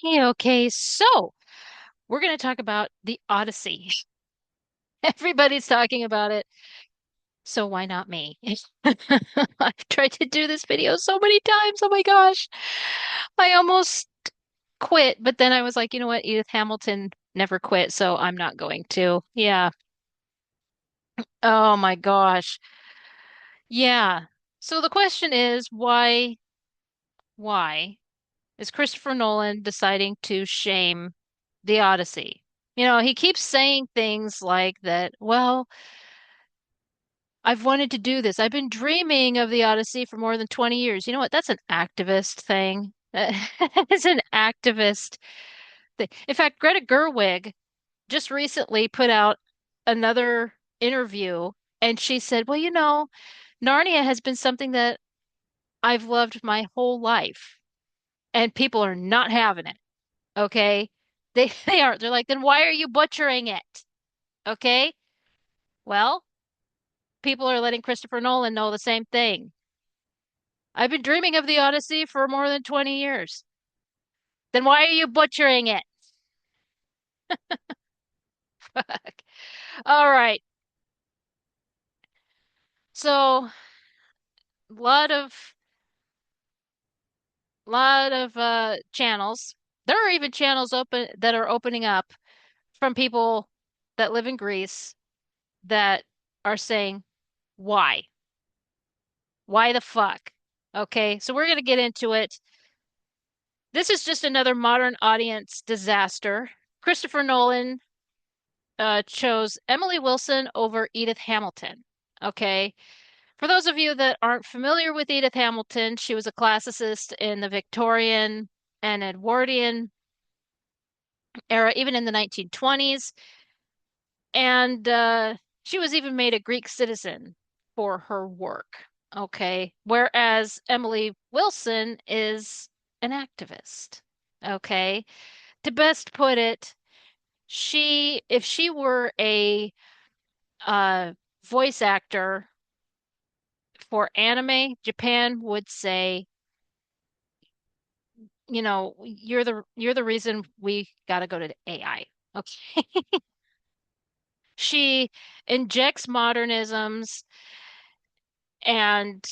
Okay, so we're going to talk about the Odyssey. Everybody's talking about it, so why not me? I've tried to do this video so many times. Oh my gosh. I almost quit, but then I was like, you know what? Edith Hamilton never quit, so I'm not going to. Yeah. Oh my gosh. Yeah. So the question is, why is Christopher Nolan deciding to shame the Odyssey? He keeps saying things like that, well, I've wanted to do this. I've been dreaming of the Odyssey for more than 20 years. You know what? That's an activist thing. It's an activist thing. In fact, Greta Gerwig just recently put out another interview and she said, well, Narnia has been something that I've loved my whole life and people are not having it. Okay? They aren't. They're like, then why are you butchering it? Okay? Well, people are letting Christopher Nolan know the same thing. I've been dreaming of the Odyssey for more than 20 years. Then why are you butchering it? Fuck. All right. So, lot of channels. There are even channels open that are opening up from people that live in Greece that are saying, why? Why the fuck? Okay, so we're gonna get into it. This is just another modern audience disaster. Christopher Nolan chose Emily Wilson over Edith Hamilton. Okay. For those of you that aren't familiar with Edith Hamilton, she was a classicist in the Victorian and Edwardian era, even in the 1920s. And she was even made a Greek citizen for her work. Okay. Whereas Emily Wilson is an activist. Okay. To best put it, if she were a uh, voice actor for anime, Japan would say, you're the reason we got to go to the AI. Okay. She injects modernisms and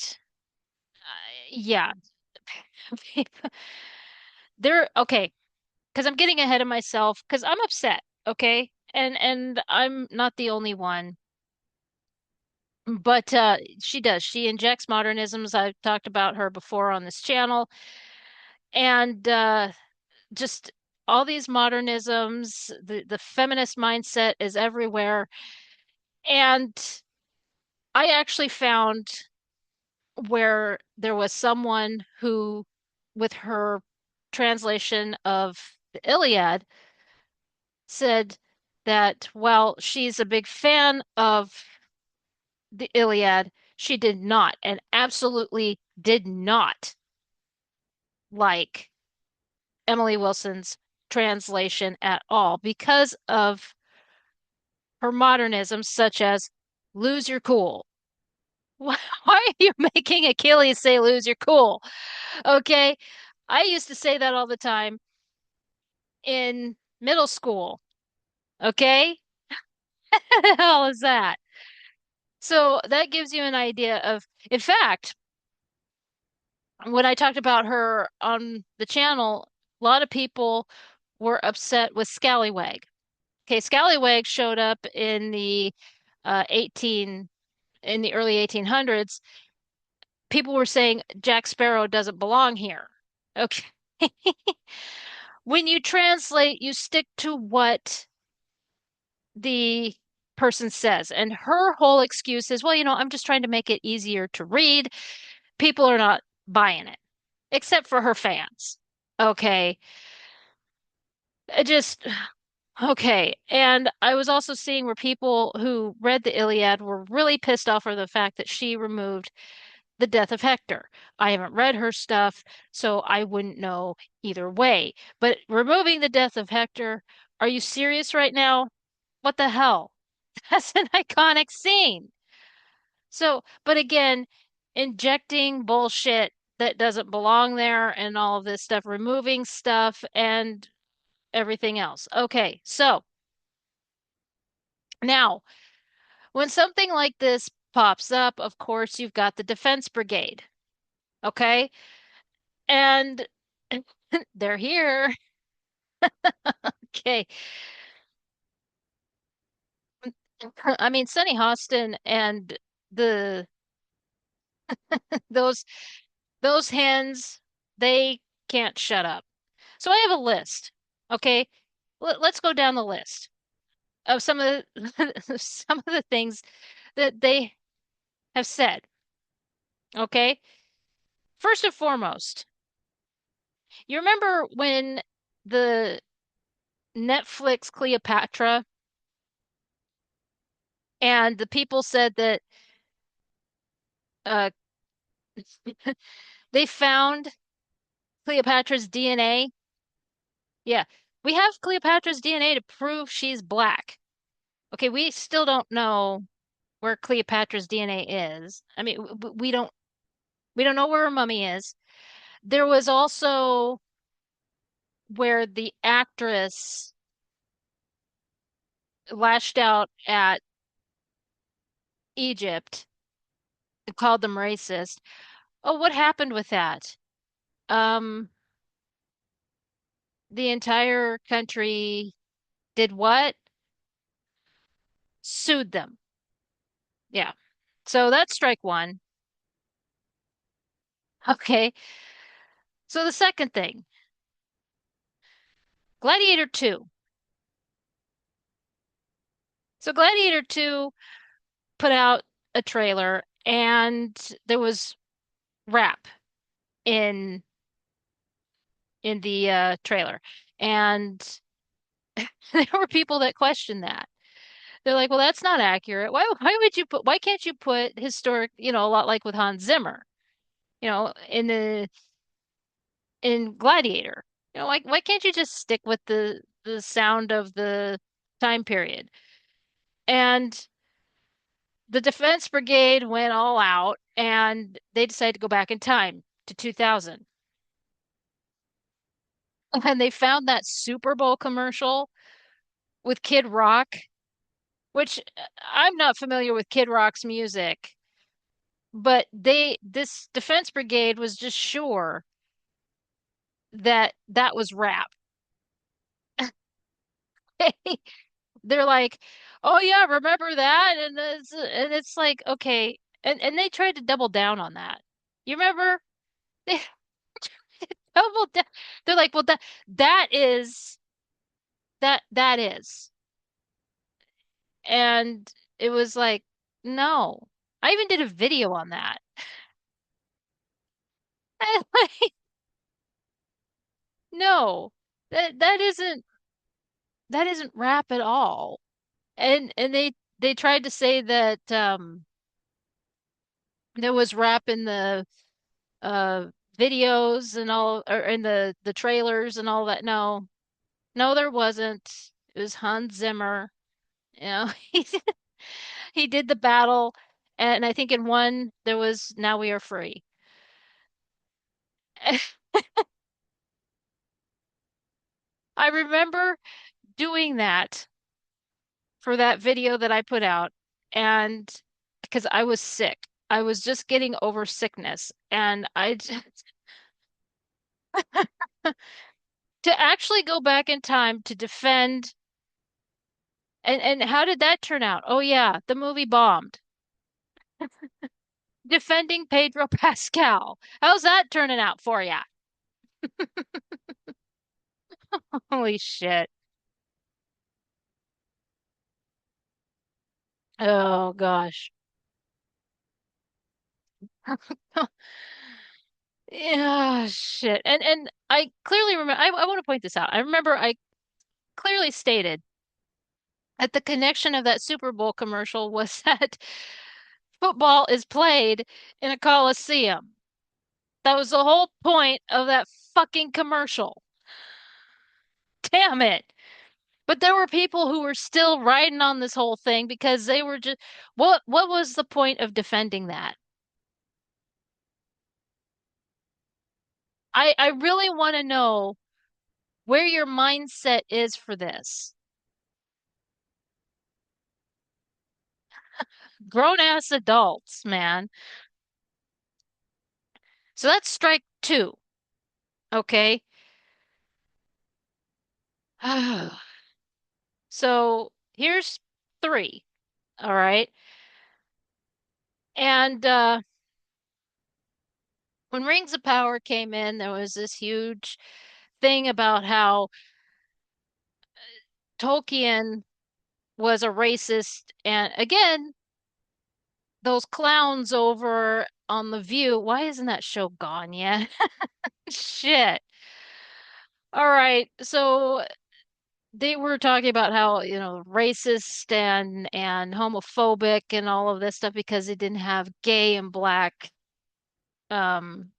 yeah. They're okay, because I'm getting ahead of myself because I'm upset, okay? And I'm not the only one. But she does. She injects modernisms. I've talked about her before on this channel. And just all these modernisms, the feminist mindset is everywhere. And I actually found where there was someone who, with her translation of the Iliad, said that while she's a big fan of the Iliad, she did not and absolutely did not like Emily Wilson's translation at all because of her modernisms, such as lose your cool. Why are you making Achilles say lose your cool? Okay. I used to say that all the time in middle school. Okay. What the hell is that? So that gives you an idea of, in fact, when I talked about her on the channel, a lot of people were upset with Scallywag. Okay, Scallywag showed up in the 18 in the early 1800s. People were saying Jack Sparrow doesn't belong here. Okay. When you translate, you stick to what the person says. And her whole excuse is, well, I'm just trying to make it easier to read. People are not buying it, except for her fans. Okay. It just, okay. And I was also seeing where people who read the Iliad were really pissed off over the fact that she removed the death of Hector. I haven't read her stuff, so I wouldn't know either way. But removing the death of Hector, are you serious right now? What the hell? That's an iconic scene. So, but again, injecting bullshit that doesn't belong there and all of this stuff, removing stuff and everything else. Okay, so now when something like this pops up, of course, you've got the defense brigade. Okay. And they're here. Okay. I mean, Sunny Hostin and the those those hens, they can't shut up. So I have a list. Okay. Let's go down the list of some of the some of the things that they have said. Okay. First and foremost, you remember when the Netflix Cleopatra and the people said that uh they found Cleopatra's DNA? Yeah. We have Cleopatra's DNA to prove she's black. Okay, we still don't know where Cleopatra's DNA is. I mean, we don't know where her mummy is. There was also where the actress lashed out at Egypt and called them racist. Oh, what happened with that? Um, the entire country did what? Sued them. Yeah. So that's strike one. Okay. So the second thing, Gladiator 2. So Gladiator 2 put out a trailer and there was rap in the trailer. And there were people that questioned that. They're like, "Well, that's not accurate. Why can't you put historic, a lot like with Hans Zimmer, in Gladiator. Why can't you just stick with the sound of the time period?" And the Defense Brigade went all out and they decided to go back in time to 2000. And they found that Super Bowl commercial with Kid Rock, which I'm not familiar with Kid Rock's music, but this Defense Brigade was just sure that that was rap. They're like, "Oh yeah, remember that?" And it's like, okay, and they tried to double down on that. You remember? They doubled down. They're like, "Well, that is," and it was like, no. I even did a video on that. Like, no, that isn't rap at all. And they tried to say that there was rap in the uh videos and all, or in the trailers and all that. No, no, there wasn't. It was Hans Zimmer. He he did the battle, and I think in one there was "Now We Are Free." I remember doing that for that video that I put out, and because I was sick. I was just getting over sickness, and I just to actually go back in time to defend. And how did that turn out? Oh yeah, the movie bombed. Defending Pedro Pascal. How's that turning out for ya? Holy shit. Oh gosh. Yeah, shit. And I clearly remember, I want to point this out. I remember I clearly stated that the connection of that Super Bowl commercial was that football is played in a coliseum. That was the whole point of that fucking commercial. Damn it. But there were people who were still riding on this whole thing because they were just what was the point of defending that? I really want to know where your mindset is for this. Grown ass adults, man. So that's strike two. Okay. So here's three. All right. And when Rings of Power came in, there was this huge thing about how Tolkien was a racist. And again, those clowns over on The View, why isn't that show gone yet? Shit. All right. So they were talking about how, racist and homophobic and all of this stuff because they didn't have gay and black um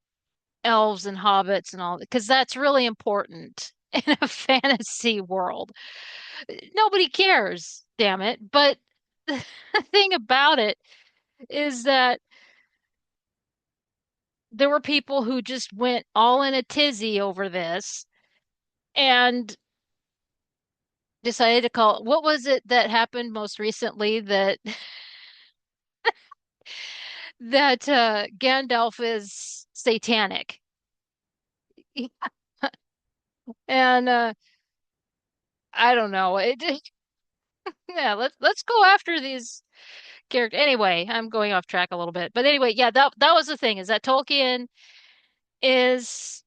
elves and hobbits and all, because that's really important in a fantasy world. Nobody cares, damn it. But the thing about it is that there were people who just went all in a tizzy over this and decided to call it, what was it that happened most recently that Gandalf is satanic. And I don't know. Yeah, let's go after these characters. Anyway, I'm going off track a little bit. But anyway, yeah, that was the thing, is that Tolkien is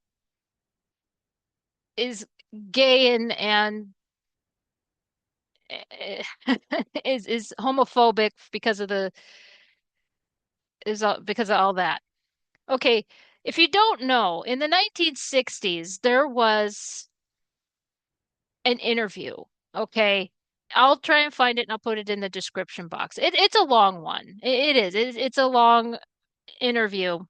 is gay and is homophobic because of the because of all that. Okay, if you don't know, in the 1960s there was an interview. Okay. I'll try and find it and I'll put it in the description box. It's a long one. It is. It's a long interview.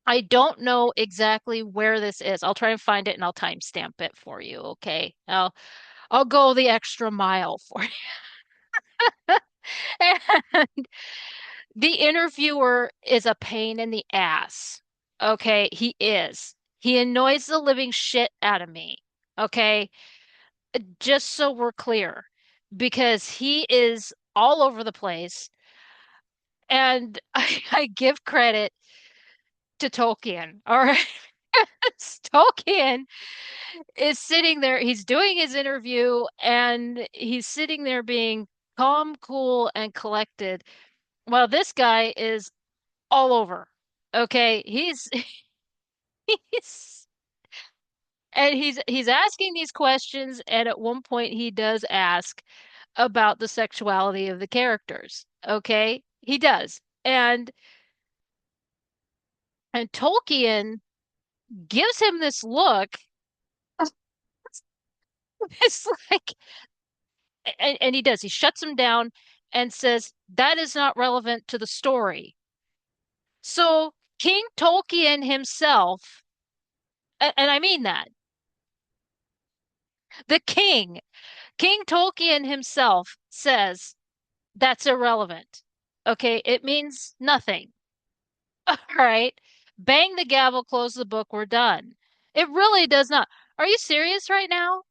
I don't know exactly where this is. I'll try and find it and I'll timestamp it for you. Okay. I'll go the extra mile for you. And the interviewer is a pain in the ass. Okay, he is. He annoys the living shit out of me. Okay. Just so we're clear, because he is all over the place. And I give credit to Tolkien. All right. Tolkien is sitting there, he's doing his interview, and he's sitting there being calm, cool, and collected, while this guy is all over. Okay. He's and he's asking these questions, and at one point he does ask about the sexuality of the characters. Okay? He does. And Tolkien gives him this look. It's like, and he does. He shuts him down and says, that is not relevant to the story. So King Tolkien himself, and I mean that, the King Tolkien himself says that's irrelevant. Okay, it means nothing. All right. Bang the gavel, close the book, we're done. It really does not. Are you serious right now?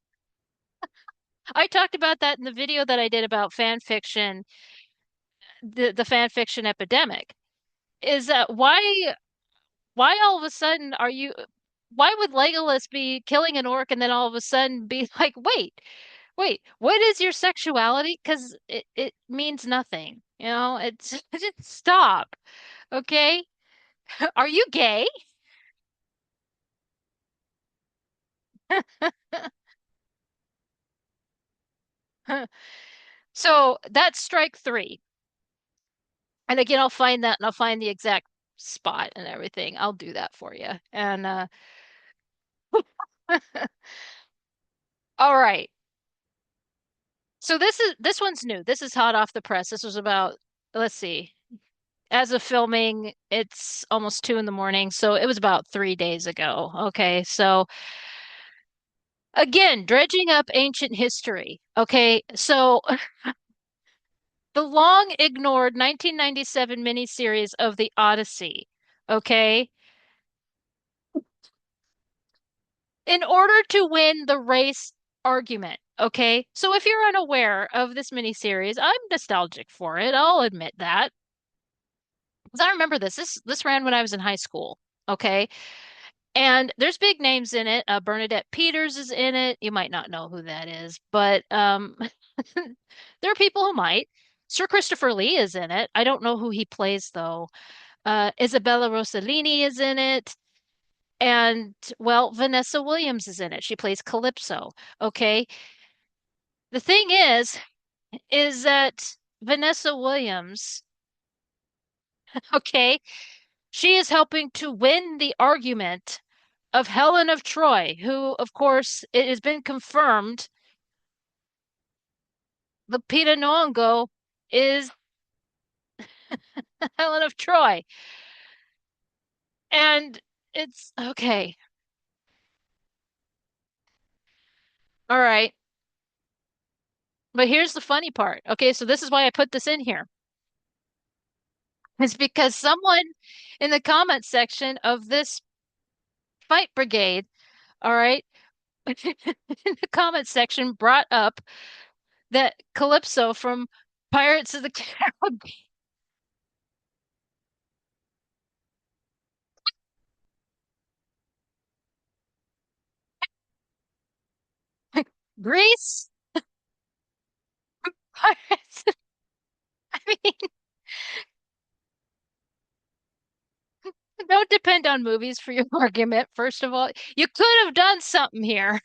I talked about that in the video that I did about fan fiction, the fan fiction epidemic. Is that why all of a sudden are you why would Legolas be killing an orc and then all of a sudden be like, wait, what is your sexuality? Because it means nothing. It's just stop. Okay? Are you gay? So that's strike three. And again, I'll find that and I'll find the exact spot and everything. I'll do that for you. And all right. So this one's new. This is hot off the press. This was about, let's see. As of filming, it's almost 2 in the morning, so it was about 3 days ago. Okay, so again, dredging up ancient history. Okay, so the long ignored 1997 miniseries of the Odyssey. Okay, in order to win the race argument. Okay. So if you're unaware of this miniseries, I'm nostalgic for it. I'll admit that. Because I remember this. This ran when I was in high school. Okay. And there's big names in it. Bernadette Peters is in it. You might not know who that is, but there are people who might. Sir Christopher Lee is in it. I don't know who he plays though. Isabella Rossellini is in it. And well, Vanessa Williams is in it. She plays Calypso. Okay. The thing is that Vanessa Williams, okay, she is helping to win the argument of Helen of Troy, who, of course, it has been confirmed the Lupita Nyong'o is Helen of Troy. And it's okay. All right. But here's the funny part. Okay, so this is why I put this in here. It's because someone in the comment section of this fight brigade, all right, in the comment section brought up that Calypso from Pirates of the Caribbean, Greece, Pirates. I mean, don't depend on movies for your argument, first of all. You could have done something here.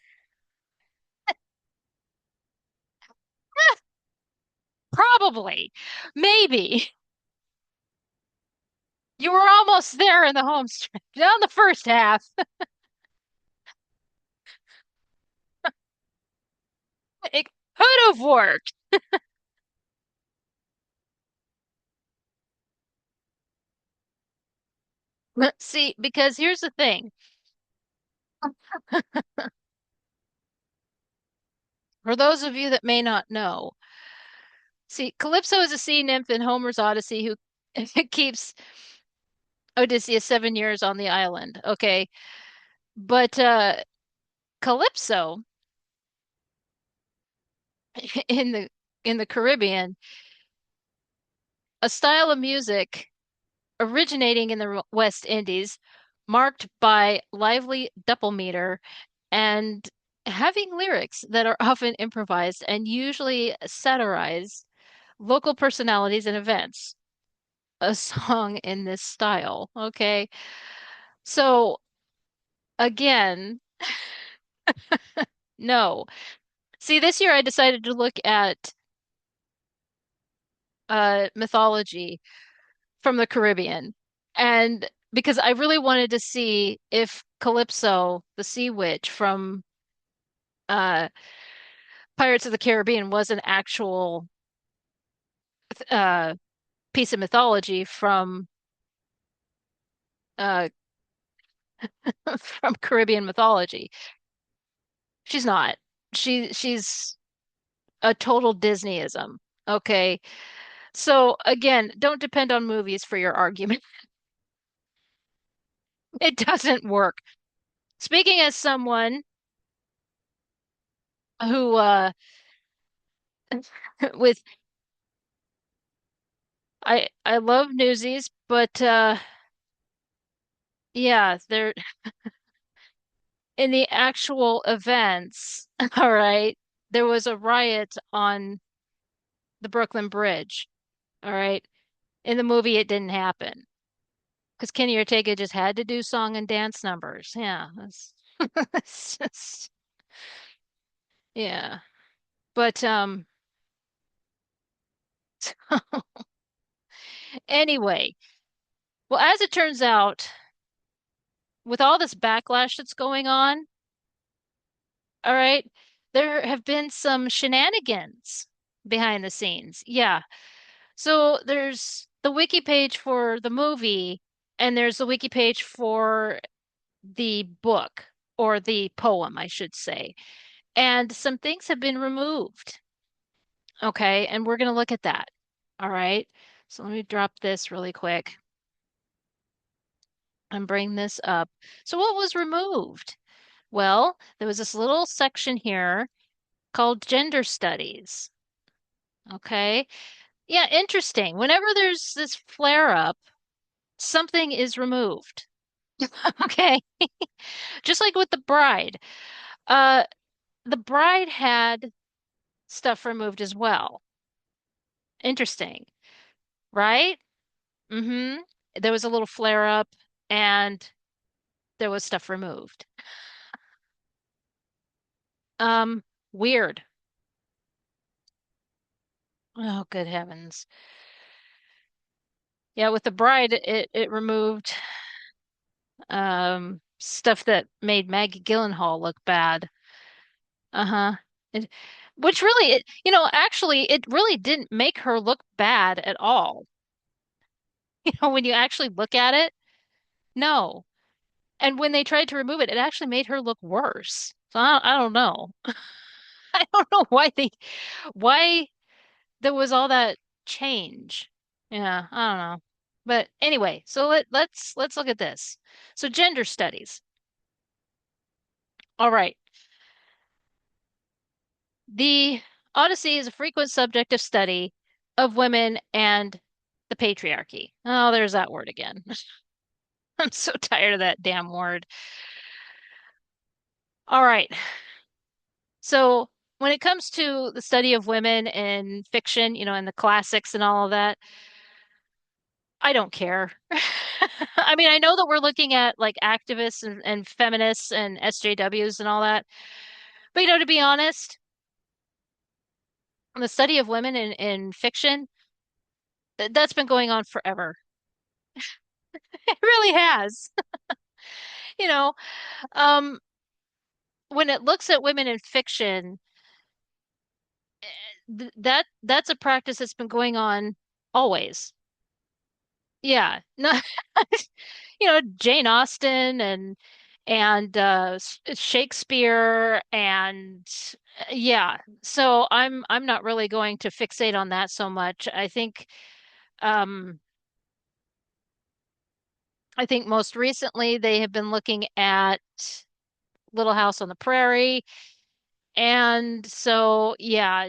Probably. Maybe. You were almost there in the home stretch. Down the first half. It could have worked. See, because here's the thing. For those of you that may not know, see, Calypso is a sea nymph in Homer's Odyssey who keeps Odysseus 7 years on the island. Okay. But Calypso in the Caribbean, a style of music originating in the West Indies, marked by lively double meter and having lyrics that are often improvised and usually satirize local personalities and events. A song in this style. Okay. So again, no. See, this year I decided to look at mythology from the Caribbean. And because I really wanted to see if Calypso, the sea witch from uh, Pirates of the Caribbean, was an actual uh, piece of mythology uh, from Caribbean mythology. She's not. She's a total Disneyism. Okay. So again, don't depend on movies for your argument. It doesn't work. Speaking as someone who with I love Newsies, but yeah, they're in the actual events, all right, there was a riot on the Brooklyn Bridge, all right. In the movie, it didn't happen because Kenny Ortega just had to do song and dance numbers. Yeah, it's just, yeah. But anyway, well, as it turns out, with all this backlash that's going on, all right, there have been some shenanigans behind the scenes. Yeah. So there's the wiki page for the movie, and there's the wiki page for the book or the poem, I should say. And some things have been removed. Okay. And we're going to look at that. All right. So let me drop this really quick and bring this up. So what was removed? Well, there was this little section here called gender studies. Okay. Yeah, interesting. Whenever there's this flare up, something is removed. Okay. Just like with the bride. Uh, the bride had stuff removed as well. Interesting, right? Mm-hmm. There was a little flare up and there was stuff removed. Um, Weird. Oh, good heavens. Yeah, with the bride, it removed stuff that made Maggie Gyllenhaal look bad. Uh-huh. It, which really, actually, it really didn't make her look bad at all. When you actually look at it, no. And when they tried to remove it, it actually made her look worse. So I don't know. I don't know why there was all that change. Yeah, I don't know. But anyway, so let's look at this. So gender studies. All right. The Odyssey is a frequent subject of study of women and the patriarchy. Oh, there's that word again. I'm so tired of that damn word. All right. So when it comes to the study of women in fiction, and the classics and all of that, I don't care. I mean, I know that we're looking at like activists and feminists and SJWs and all that, but to be honest, the study of women in fiction, that's been going on forever. It really has. You know, um, when it looks at women in fiction, that's a practice that's been going on always. Yeah, no, Jane Austen and Shakespeare and yeah. So I'm not really going to fixate on that so much. Um I think most recently they have been looking at Little House on the Prairie. And so, yeah,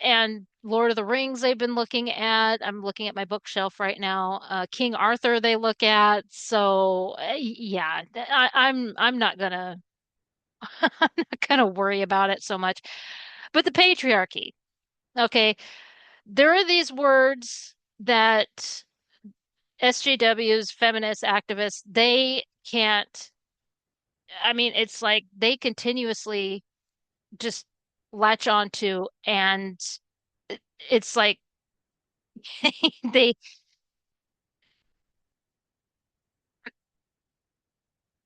and Lord of the Rings they've been looking at. I'm looking at my bookshelf right now. King Arthur they look at. So, yeah, I'm not gonna I'm not gonna worry about it so much. But the patriarchy, okay, there are these words that SJWs, feminist activists, they can't. I mean, it's like they continuously just latch onto and it's like they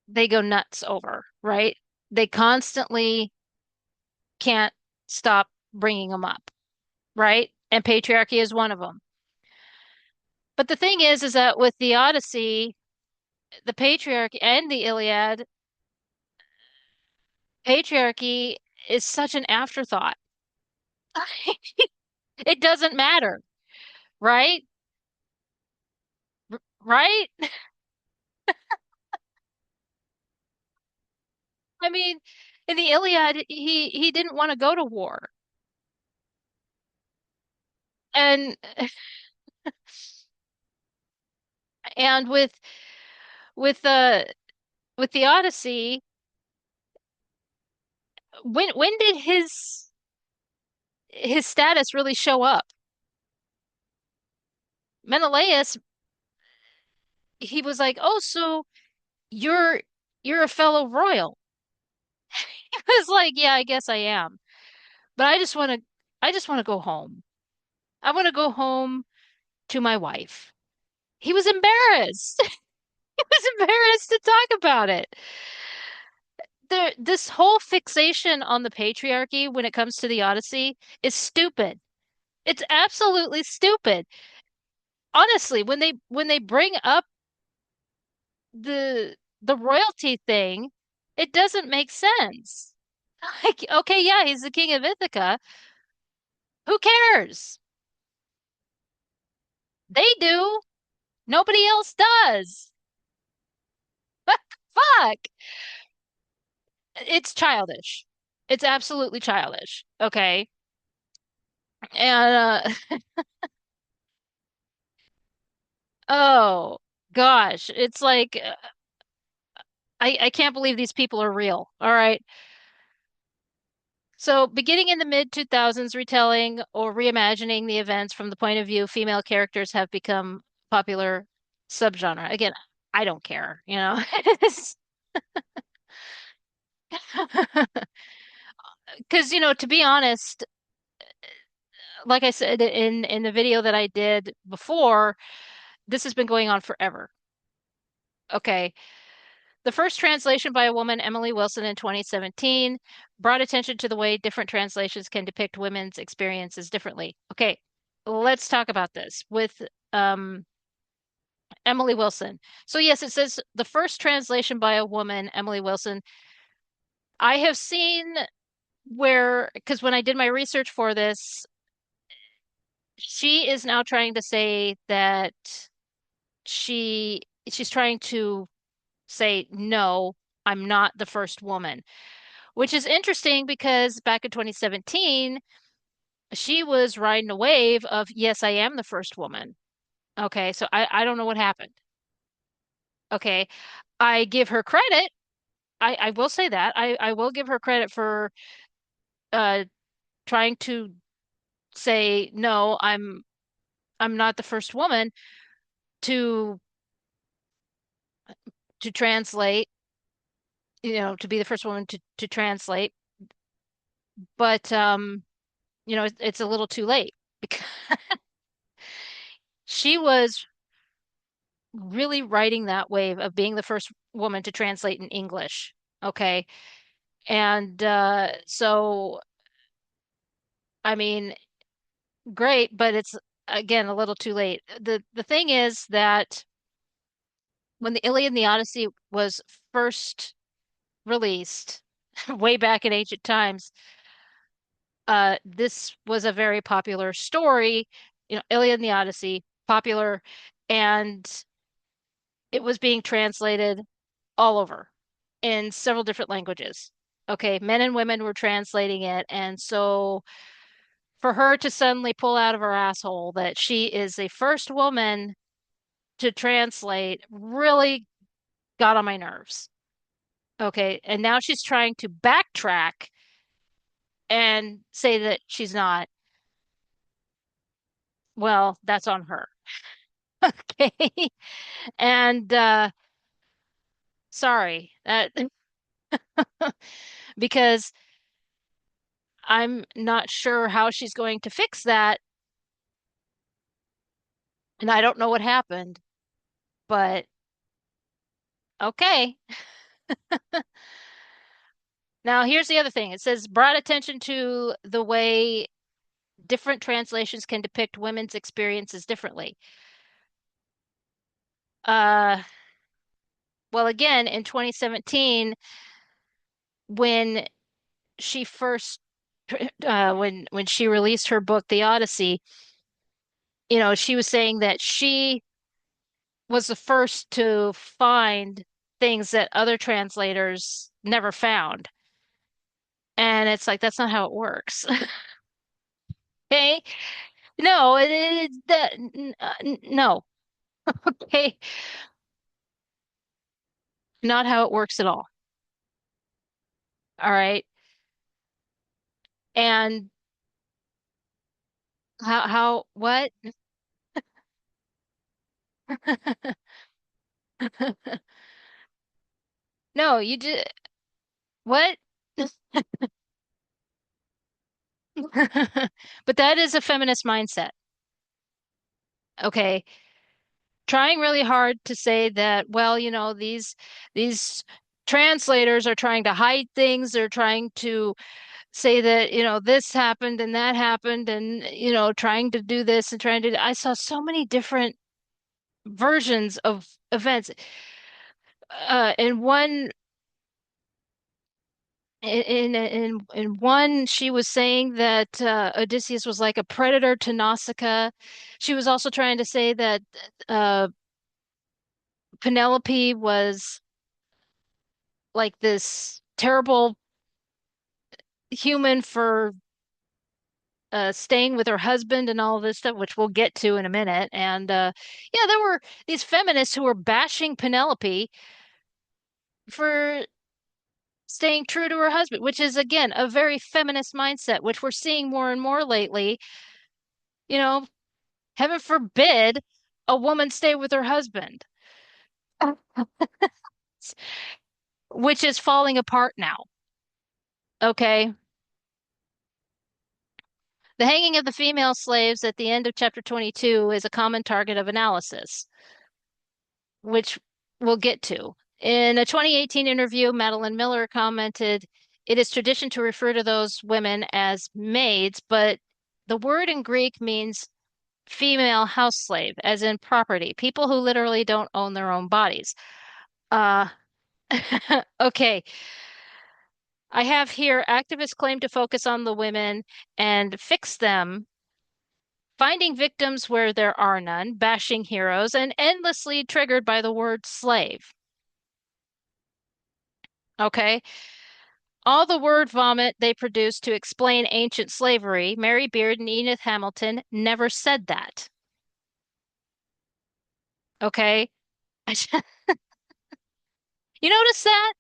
they go nuts over, right? They constantly can't stop bringing them up, right? And patriarchy is one of them. But the thing is that with the Odyssey, the patriarchy and the Iliad, patriarchy is such an afterthought. It doesn't matter, right? Right? I mean, in the Iliad, he didn't want to go to war. And and with the with the Odyssey, when did his status really show up? Menelaus, he was like, "Oh, so you're you're a fellow royal." He was like, "Yeah, I guess I am, but I just want to go home. I want to go home to my wife." He was embarrassed. He was embarrassed to talk about it. This whole fixation on the patriarchy when it comes to the Odyssey is stupid. It's absolutely stupid. Honestly, when they bring up the royalty thing, it doesn't make sense. Like, okay, yeah, he's the king of Ithaca. Who cares? They do. Nobody else does. What the fuck? It's childish. It's absolutely childish. Okay. And oh gosh, it's like I can't believe these people are real. All right. So, beginning in the mid 2000s, retelling or reimagining the events from the point of view female characters have become popular subgenre. Again, I don't care, you know. Because, to be honest, like I said in the video that I did before, this has been going on forever. Okay. The first translation by a woman, Emily Wilson, in 2017, brought attention to the way different translations can depict women's experiences differently. Okay, let's talk about this with um, Emily Wilson. So, yes, it says the first translation by a woman, Emily Wilson. I have seen where, because when I did my research for this, she is now trying to say that she's trying to say, no, I'm not the first woman. Which is interesting because back in 2017, she was riding a wave of, yes, I am the first woman. Okay, so I don't know what happened. Okay, I give her credit. I will say that. I will give her credit for uh trying to say, no, I'm not the first woman to translate, to be the first woman to translate. But it's a little too late because she was really riding that wave of being the first woman to translate in English. Okay. And so, I mean, great, but it's again a little too late. The thing is that when the Iliad and the Odyssey was first released, way back in ancient times, this was a very popular story. Iliad and the Odyssey, popular, and it was being translated all over in several different languages. Okay, men and women were translating it. And so for her to suddenly pull out of her asshole that she is the first woman to translate really got on my nerves. Okay, and now she's trying to backtrack and say that she's not. Well, that's on her. Okay. And sorry that because I'm not sure how she's going to fix that. And I don't know what happened, but okay. Now, here's the other thing. It says brought attention to the way different translations can depict women's experiences differently. Uh, well, again, in 2017, when she first, when she released her book, The Odyssey, she was saying that she was the first to find things that other translators never found. And it's like, that's not how it works. Okay? No, no. Okay? Not how it works at all. All right. And what? No, you did what? But that is a feminist mindset. Okay. Trying really hard to say that, well, these translators are trying to hide things. They're trying to say that, this happened and that happened and, trying to do this and trying to, I saw so many different versions of events. In one in one, she was saying that Odysseus was like a predator to Nausicaa. She was also trying to say that Penelope was like this. terrible human for staying with her husband and all of this stuff, which we'll get to in a minute. And yeah, there were these feminists who were bashing Penelope for staying true to her husband, which is again a very feminist mindset, which we're seeing more and more lately. You know, heaven forbid a woman stay with her husband, which is falling apart now. Okay. The hanging of the female slaves at the end of chapter 22 is a common target of analysis, which we'll get to. In a 2018 interview, Madeline Miller commented, "It is tradition to refer to those women as maids, but the word in Greek means female house slave, as in property, people who literally don't own their own bodies." Uh, okay. I have here activists claim to focus on the women and fix them, finding victims where there are none, bashing heroes, and endlessly triggered by the word slave. Okay. All the word vomit they produced to explain ancient slavery, Mary Beard and Edith Hamilton never said that. Okay. You notice that?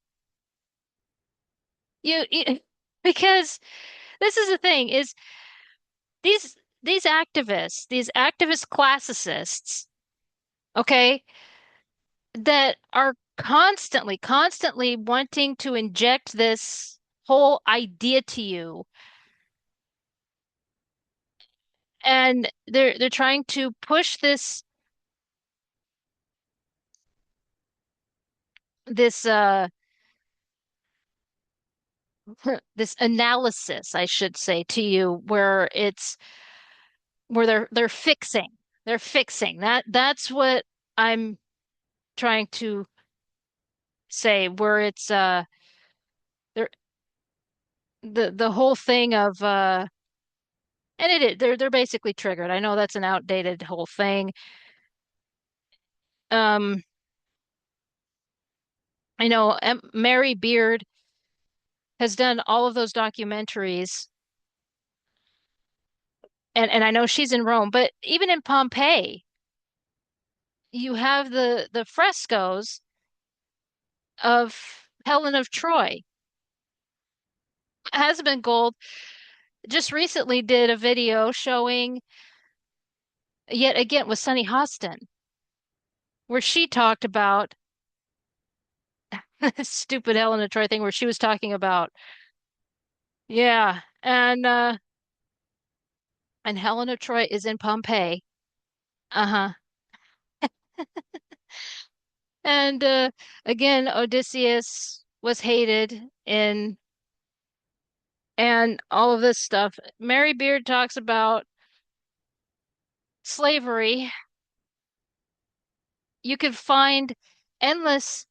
You because this is the thing is these these activist classicists, okay, that are constantly wanting to inject this whole idea to you, and they're trying to push this this analysis, I should say, to you, where they're fixing. They're fixing. That's what I'm trying to say, where it's they're the whole thing of and they're basically triggered. I know that's an outdated whole thing. Um I know Mary Beard has done all of those documentaries, and I know she's in Rome, but even in Pompeii, you have the frescoes of Helen of Troy. Husband Gold just recently did a video showing, yet again with Sunny Hostin, where she talked about this stupid Helen of Troy thing where she was talking about, yeah, and Helen of Troy is in Pompeii. Uh-huh. And again, Odysseus was hated in and all of this stuff. Mary Beard talks about slavery. You could find endless,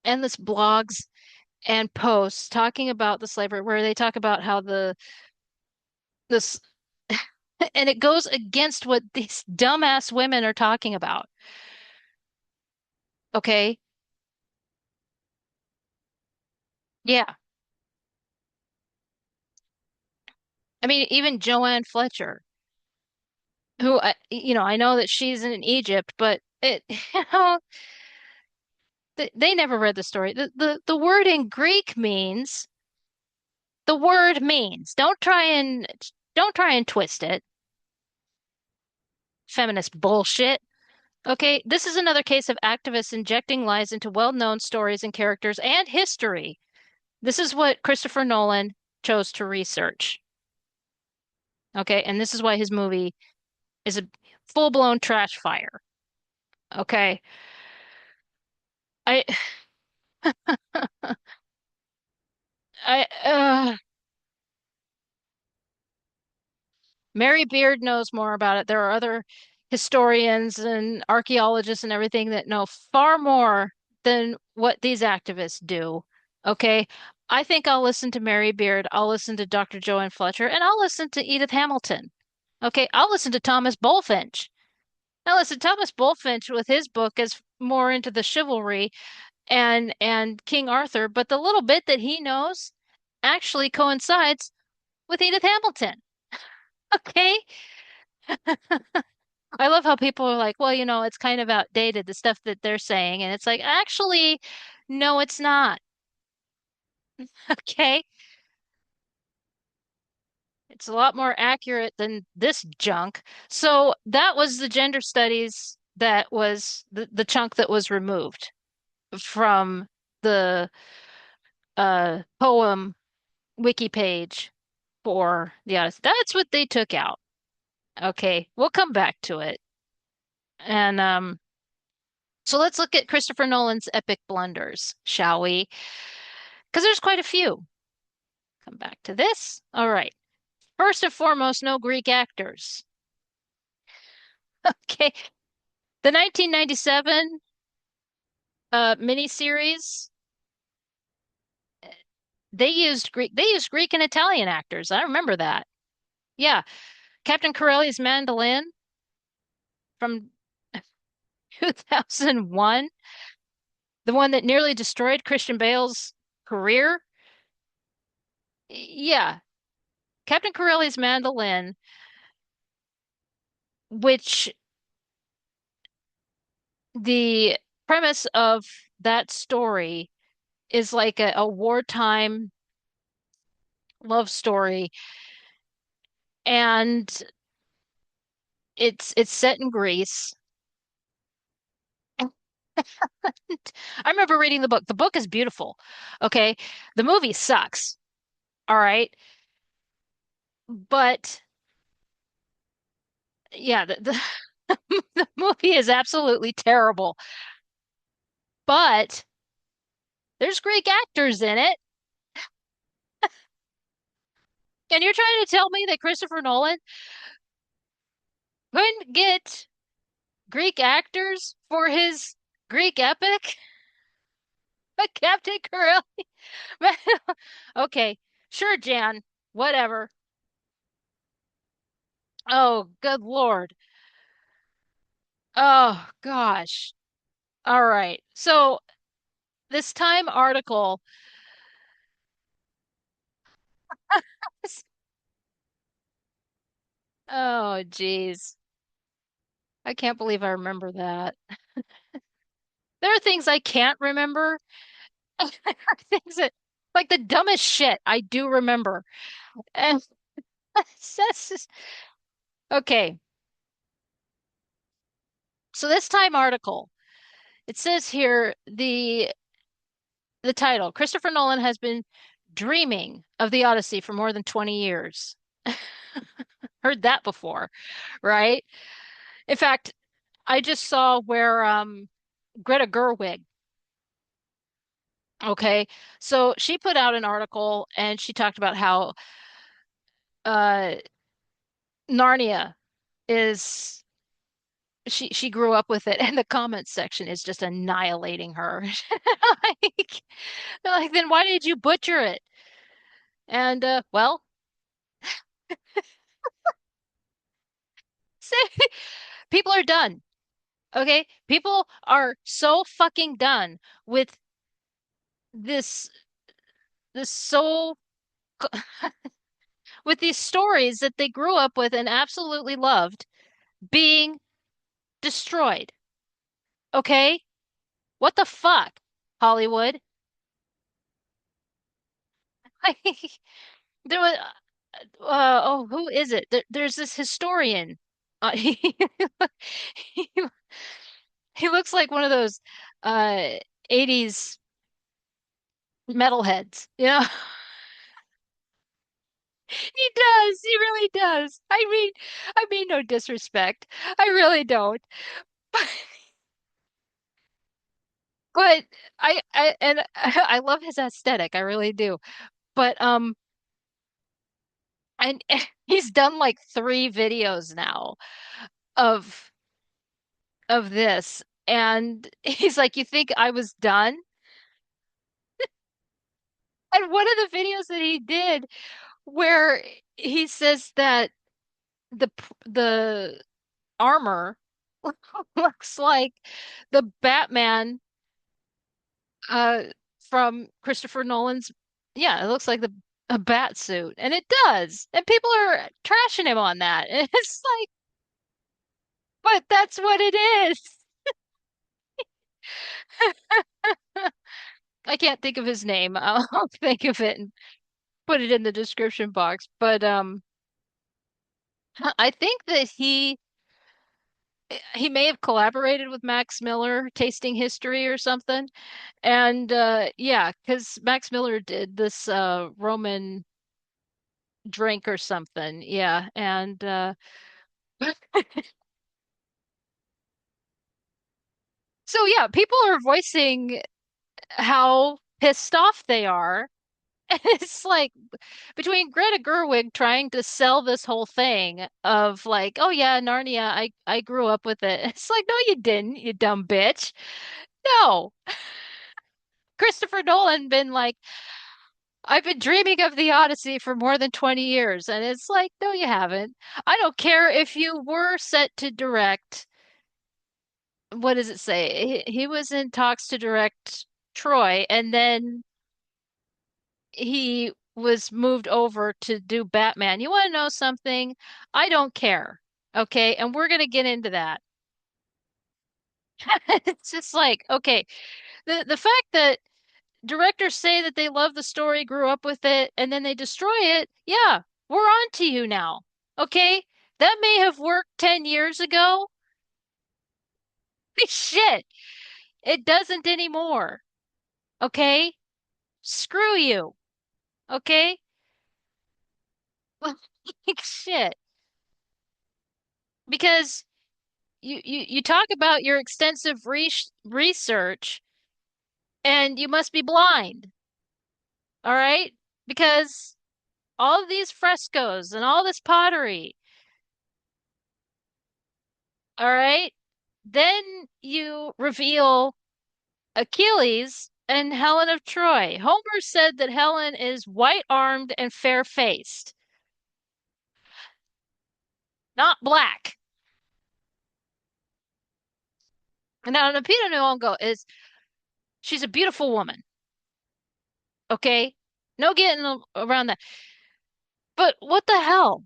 endless blogs and posts talking about the slavery where they talk about how this and it goes against what these dumbass women are talking about. Okay? Yeah. I mean, even Joanne Fletcher, who I know that she's in Egypt, but it, they never read the story. The word in Greek means the word means. Don't try and twist it. Feminist bullshit. Okay, this is another case of activists injecting lies into well-known stories and characters and history. This is what Christopher Nolan chose to research. Okay, and this is why his movie is a full-blown trash fire. Okay. I I Mary Beard knows more about it. There are other historians and archaeologists and everything that know far more than what these activists do. Okay. I think I'll listen to Mary Beard. I'll listen to Dr. Joanne Fletcher, and I'll listen to Edith Hamilton. Okay. I'll listen to Thomas Bulfinch. Now listen, Thomas Bulfinch with his book is more into the chivalry, and King Arthur, but the little bit that he knows actually coincides with Edith Hamilton. Okay? I love how people are like, well, it's kind of outdated, the stuff that they're saying. And it's like, actually, no, it's not. Okay? It's a lot more accurate than this junk. So that was the gender studies that was the chunk that was removed from the poem wiki page for the Odyssey. That's what they took out. Okay, we'll come back to it. And so let's look at Christopher Nolan's epic blunders, shall we? Because there's quite a few. Come back to this. All right. First and foremost, no Greek actors. Okay. The 1997 miniseries, they used Greek and Italian actors. I remember that. Yeah. Captain Corelli's mandolin from 2001, the one that nearly destroyed Christian Bale's career. Yeah. Captain Corelli's mandolin, which the premise of that story is like a wartime love story, and it's set in Greece. I remember reading the book. The book is beautiful. Okay. The movie sucks. All right. But yeah, the movie is absolutely terrible. But there's Greek actors in it. And you're trying to tell me that Christopher Nolan couldn't get Greek actors for his Greek epic? Captain Corelli. Okay. Sure, Jan. Whatever. Oh, good Lord. Oh, gosh. All right. So this Time article, oh, geez. I can't believe I remember that. There are things I can't remember. There are things that, like the dumbest shit, I do remember. And that's just, okay. So this Time article, it says here the title, Christopher Nolan has been dreaming of the Odyssey for more than 20 years. Heard that before, right? In fact, I just saw where Greta Gerwig, okay, so she put out an article and she talked about how uh Narnia is she grew up with it, and the comments section is just annihilating her. Like, they're like, then why did you butcher it? And well, people are done. Okay? People are so fucking done with this this so with these stories that they grew up with and absolutely loved being destroyed. Okay? What the fuck, Hollywood? There was oh, who is it? There's this historian. He, he looks like one of those uh 80s metalheads, you know? He does. He really does. I mean no disrespect. I really don't. But I love his aesthetic. I really do. But and he's done like 3 videos now of this, and he's like, "You think I was done?" And one of the videos that he did where he says that the armor looks like the Batman uh from Christopher Nolan's, yeah, it looks like the a bat suit, and it does. And people are trashing him on that. And it's like, but that's what it is. I can't think of his name. I'll think of it and put it in the description box. But I think that he may have collaborated with Max Miller, Tasting History or something. And yeah, because Max Miller did this Roman drink or something. Yeah, and so yeah, people are voicing how pissed off they are. And it's like between Greta Gerwig trying to sell this whole thing of like, oh yeah, Narnia, I grew up with it. It's like, no, you didn't, you dumb bitch. No. Christopher Nolan been like, I've been dreaming of the Odyssey for more than 20 years. And it's like, no, you haven't. I don't care if you were set to direct, what does it say? He was in talks to direct Troy, and then he was moved over to do Batman. You want to know something? I don't care. Okay. And we're going to get into that. It's just like, okay, the fact that directors say that they love the story, grew up with it, and then they destroy it, yeah, we're on to you now. Okay? That may have worked 10 years ago. Shit, it doesn't anymore. Okay? Screw you. Okay? Like shit. Because you talk about your extensive research and you must be blind. All right? Because all of these frescoes and all this pottery, all right? Then you reveal Achilles and Helen of Troy. Homer said that Helen is white-armed and fair-faced, not black. And now Lupita Nyong'o is she's a beautiful woman. Okay, no getting around that. But what the hell?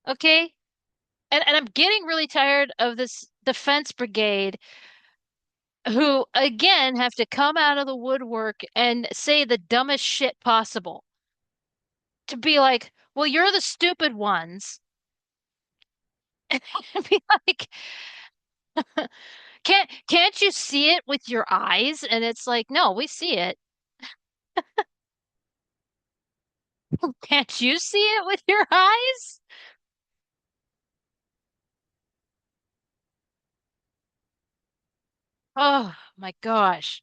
Okay, and I'm getting really tired of this defense brigade who again have to come out of the woodwork and say the dumbest shit possible to be like, well, you're the stupid ones. And be like, can't you see it with your eyes? And it's like, no, we see it. Can't you see it with your eyes? Oh my gosh.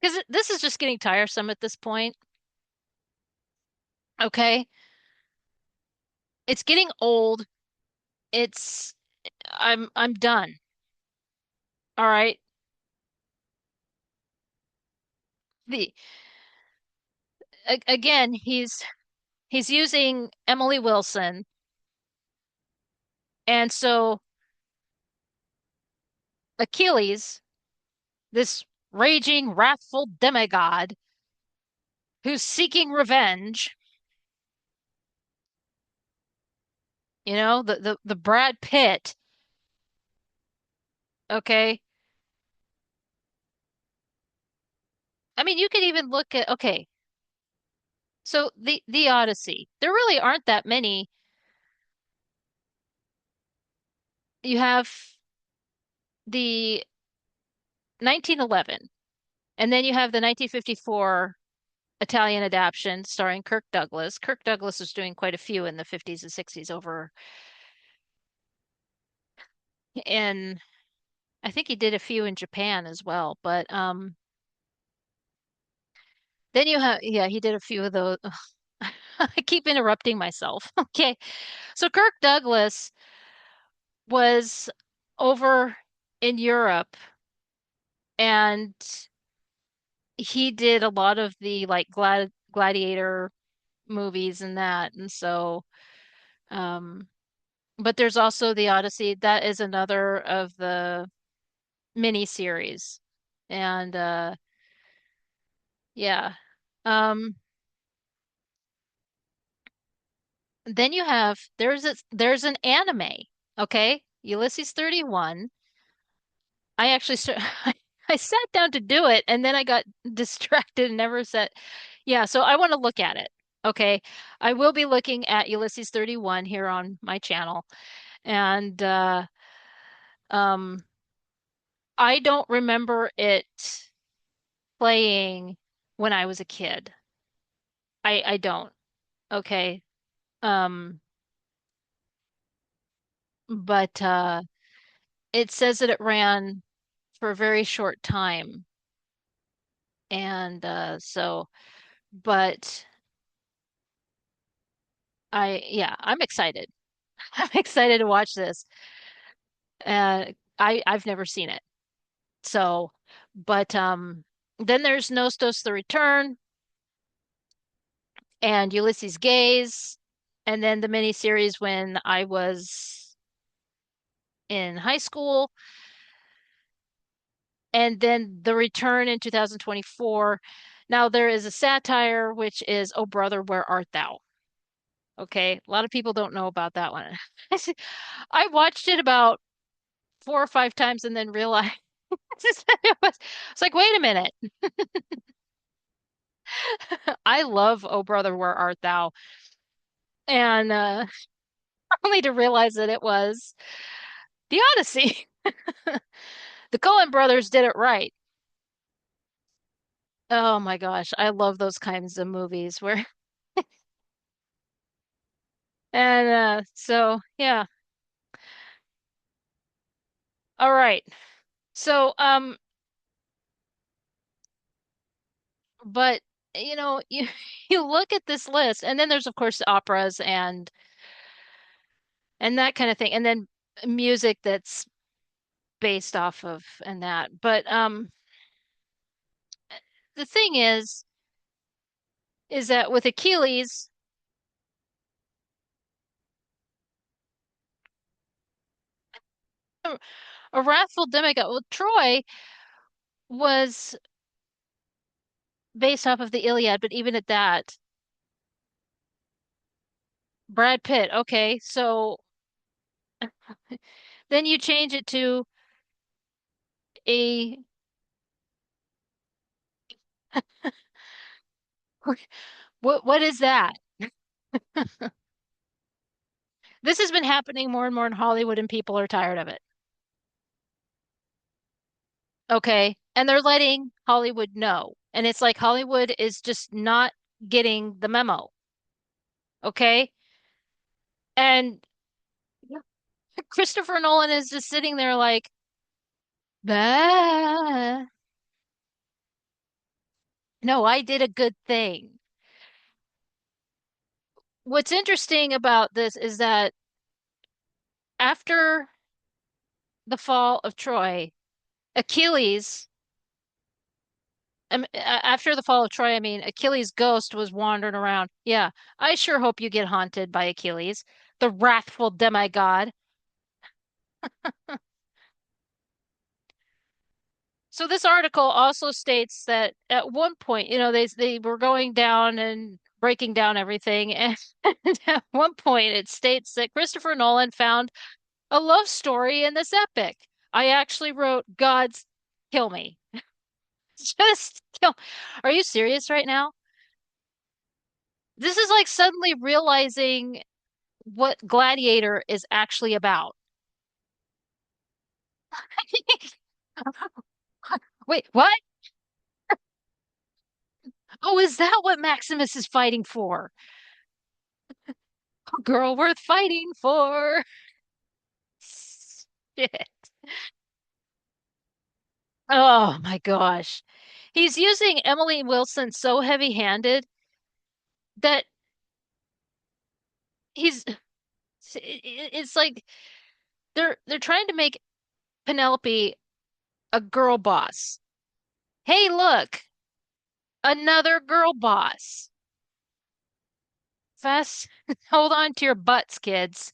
Because this is just getting tiresome at this point. Okay. It's getting old. It's I'm done. All right. The again, he's using Emily Wilson. And so Achilles, this raging, wrathful demigod who's seeking revenge, the Brad Pitt, okay? I mean, you could even look at okay, so the Odyssey. There really aren't that many. You have the 1911, and then you have the 1954 Italian adaptation starring Kirk Douglas. Kirk Douglas was doing quite a few in the 50s and 60s over in I think he did a few in Japan as well, but then you have yeah, he did a few of those. I keep interrupting myself. Okay. So Kirk Douglas was over in Europe and he did a lot of the like gladiator movies and that. And so, um, But there's also the Odyssey. That is another of the mini series. And yeah. Um then you have there's an anime, okay? Ulysses 31. I actually I sat down to do it and then I got distracted and never said, yeah, so I want to look at it. Okay. I will be looking at Ulysses 31 here on my channel. And um I don't remember it playing when I was a kid. I don't. Okay. Um but it says that it ran for a very short time. And but yeah, I'm excited. I'm excited to watch this. I've never seen it. So, but then there's Nostos the Return and Ulysses Gaze, and then the miniseries when I was in high school, and then The Return in 2024. Now there is a satire which is Oh Brother, Where Art Thou? Okay, a lot of people don't know about that one. I watched it about 4 or 5 times and then realized it's like, wait a minute. I love Oh Brother, Where Art Thou? And only to realize that it was the Odyssey. The Coen brothers did it right. Oh my gosh, I love those kinds of movies where and so yeah. All right. So but you you look at this list and then there's of course operas and that kind of thing and then music that's based off of and that. But the thing is that with Achilles, a wrathful demigod, well, Troy was based off of the Iliad, but even at that, Brad Pitt, okay, so then you change it to a what is that? This has been happening more and more in Hollywood and people are tired of it. Okay. And they're letting Hollywood know. And it's like Hollywood is just not getting the memo. Okay. And Christopher Nolan is just sitting there like, bah. No, I did a good thing. What's interesting about this is that after the fall of Troy, Achilles, after the fall of Troy, I mean, Achilles' ghost was wandering around. Yeah, I sure hope you get haunted by Achilles, the wrathful demigod. So this article also states that at one point, they were going down and breaking down everything, and at one point it states that Christopher Nolan found a love story in this epic. I actually wrote God's kill me. Just kill. Are you serious right now? This is like suddenly realizing what Gladiator is actually about. Wait, what? Oh, is that what Maximus is fighting for? A girl worth fighting for. Shit. Oh my gosh. He's using Emily Wilson so heavy-handed that it's like they're trying to make Penelope a girl boss. Hey, look, another girl boss. fast. Hold on to your butts, kids.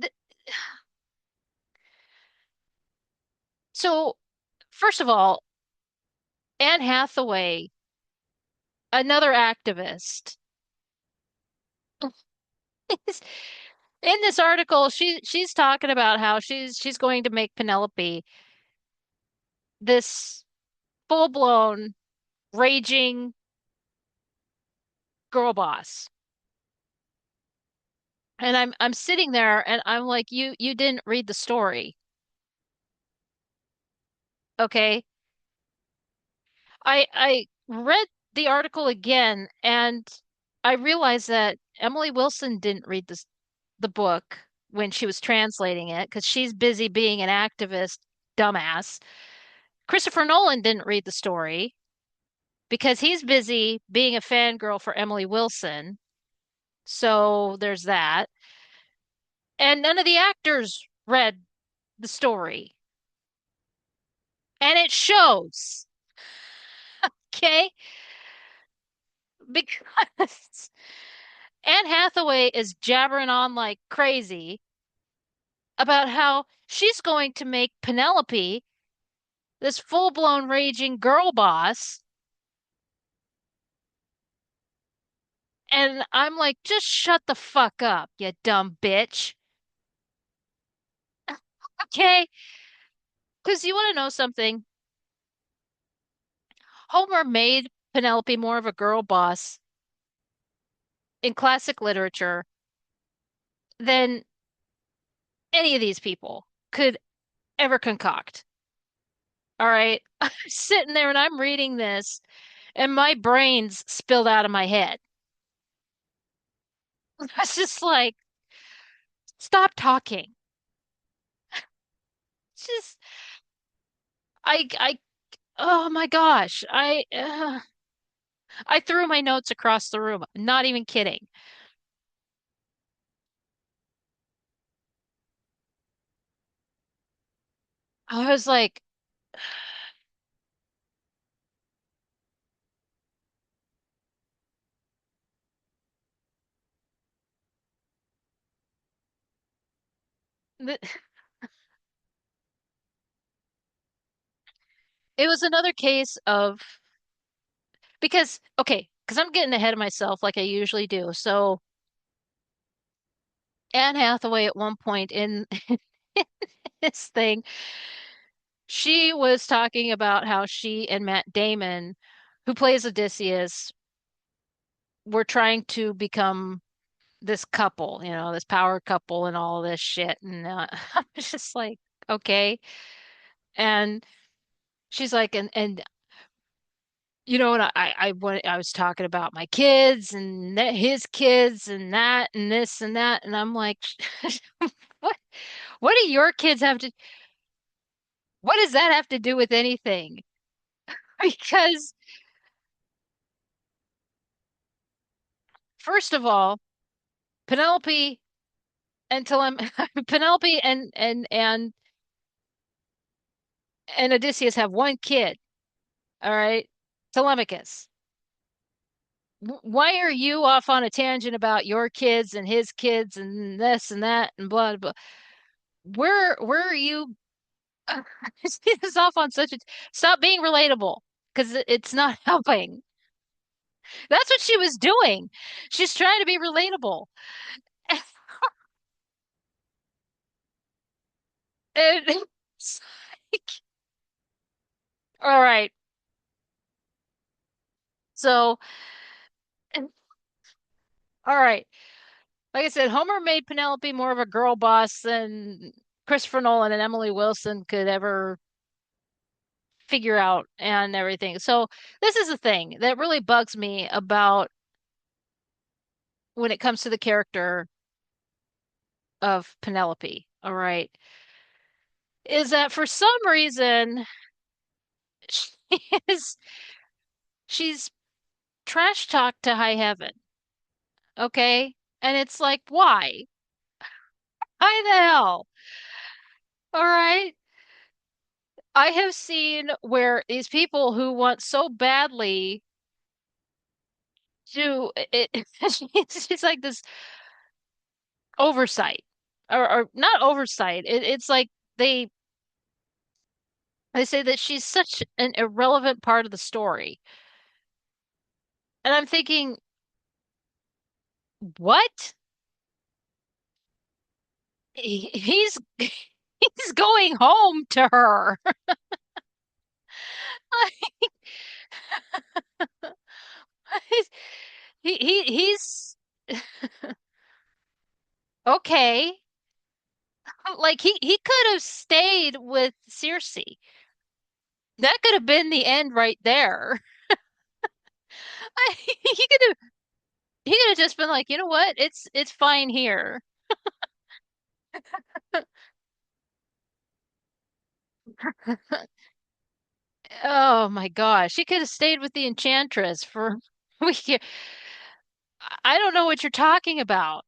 Th- So, first of all, Anne Hathaway, another activist. In this article, she's talking about how she's going to make Penelope this full-blown raging girl boss. And I'm sitting there and I'm like, you didn't read the story. Okay. I read the article again and I realized that Emily Wilson didn't read the book when she was translating it because she's busy being an activist dumbass. Christopher Nolan didn't read the story because he's busy being a fangirl for Emily Wilson. So there's that. And none of the actors read the story. And it shows. Okay? Because Anne Hathaway is jabbering on like crazy about how she's going to make Penelope this full-blown raging girl boss. And I'm like, just shut the fuck up, you dumb bitch. Okay? Because you want to know something? Homer made Penelope more of a girl boss in classic literature than any of these people could ever concoct. All right. I'm sitting there and I'm reading this and my brain's spilled out of my head. I was just like, stop talking. It's just, I, oh my gosh. I threw my notes across the room. Not even kidding. I was like, it was another case of, because I'm getting ahead of myself like I usually do. So Anne Hathaway at one point in this thing, she was talking about how she and Matt Damon, who plays Odysseus, were trying to become this couple, this power couple and all this shit. And I was just like, okay. And she's like, and and I was talking about my kids and his kids and that and this and that, and I'm like, what? What do your kids have to? What does that have to do with anything? Because first of all, Penelope until I'm Penelope and Odysseus have one kid. All right, Telemachus. Why are you off on a tangent about your kids and his kids and this and that and blah blah? Where are you? This off on such a stop being relatable because it's not helping. That's what she was doing. She's trying to be relatable. And it's like, all right. So, all right. Like I said, Homer made Penelope more of a girl boss than Christopher Nolan and Emily Wilson could ever figure out and everything. So, this is the thing that really bugs me about when it comes to the character of Penelope. All right. Is that for some reason she is she's trash talked to high heaven. Okay. And it's like, why? Why the hell? All right. I have seen where these people who want so badly to it. She's like this oversight, or not oversight. It's like they they say that she's such an irrelevant part of the story, and I'm thinking, what? He's he's going home to her. He's okay. Like he could have stayed with Circe. That could have been the end right there. He could have just been like, you know what? It's fine here. Oh my gosh. She could have stayed with the Enchantress for we I don't know what you're talking about.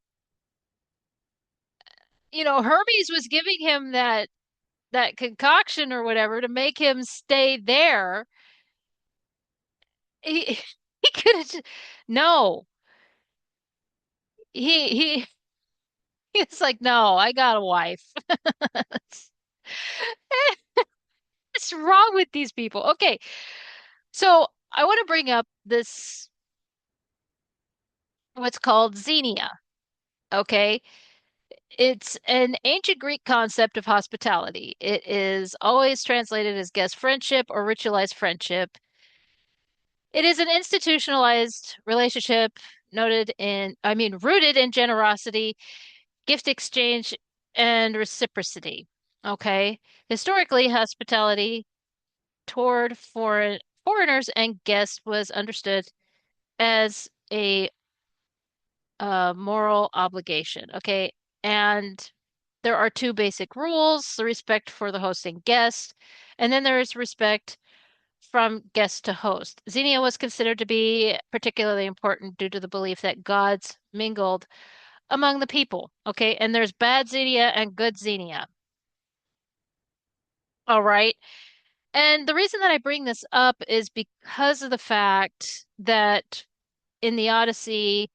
Hermes was giving him that concoction or whatever to make him stay there. He he could have no. He He's like, no, I got a wife. What's wrong with these people? Okay, so I want to bring up this what's called xenia. Okay, it's an ancient Greek concept of hospitality. It is always translated as guest friendship or ritualized friendship. It is an institutionalized relationship rooted in generosity, gift exchange, and reciprocity. Okay. Historically, hospitality toward foreigners and guests was understood as a moral obligation. Okay. And there are two basic rules, the respect for the host and guest, and then there is respect from guest to host. Xenia was considered to be particularly important due to the belief that gods mingled among the people. Okay. And there's bad Xenia and good Xenia. All right. And the reason that I bring this up is because of the fact that in the Odyssey,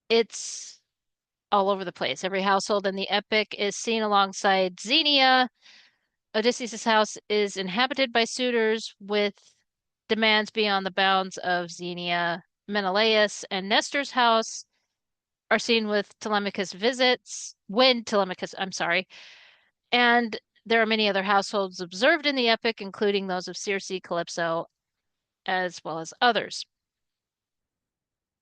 it's all over the place. Every household in the epic is seen alongside Xenia. Odysseus' house is inhabited by suitors with demands beyond the bounds of Xenia. Menelaus and Nestor's house are seen with Telemachus visits, when Telemachus, I'm sorry, and there are many other households observed in the epic, including those of Circe, Calypso, as well as others.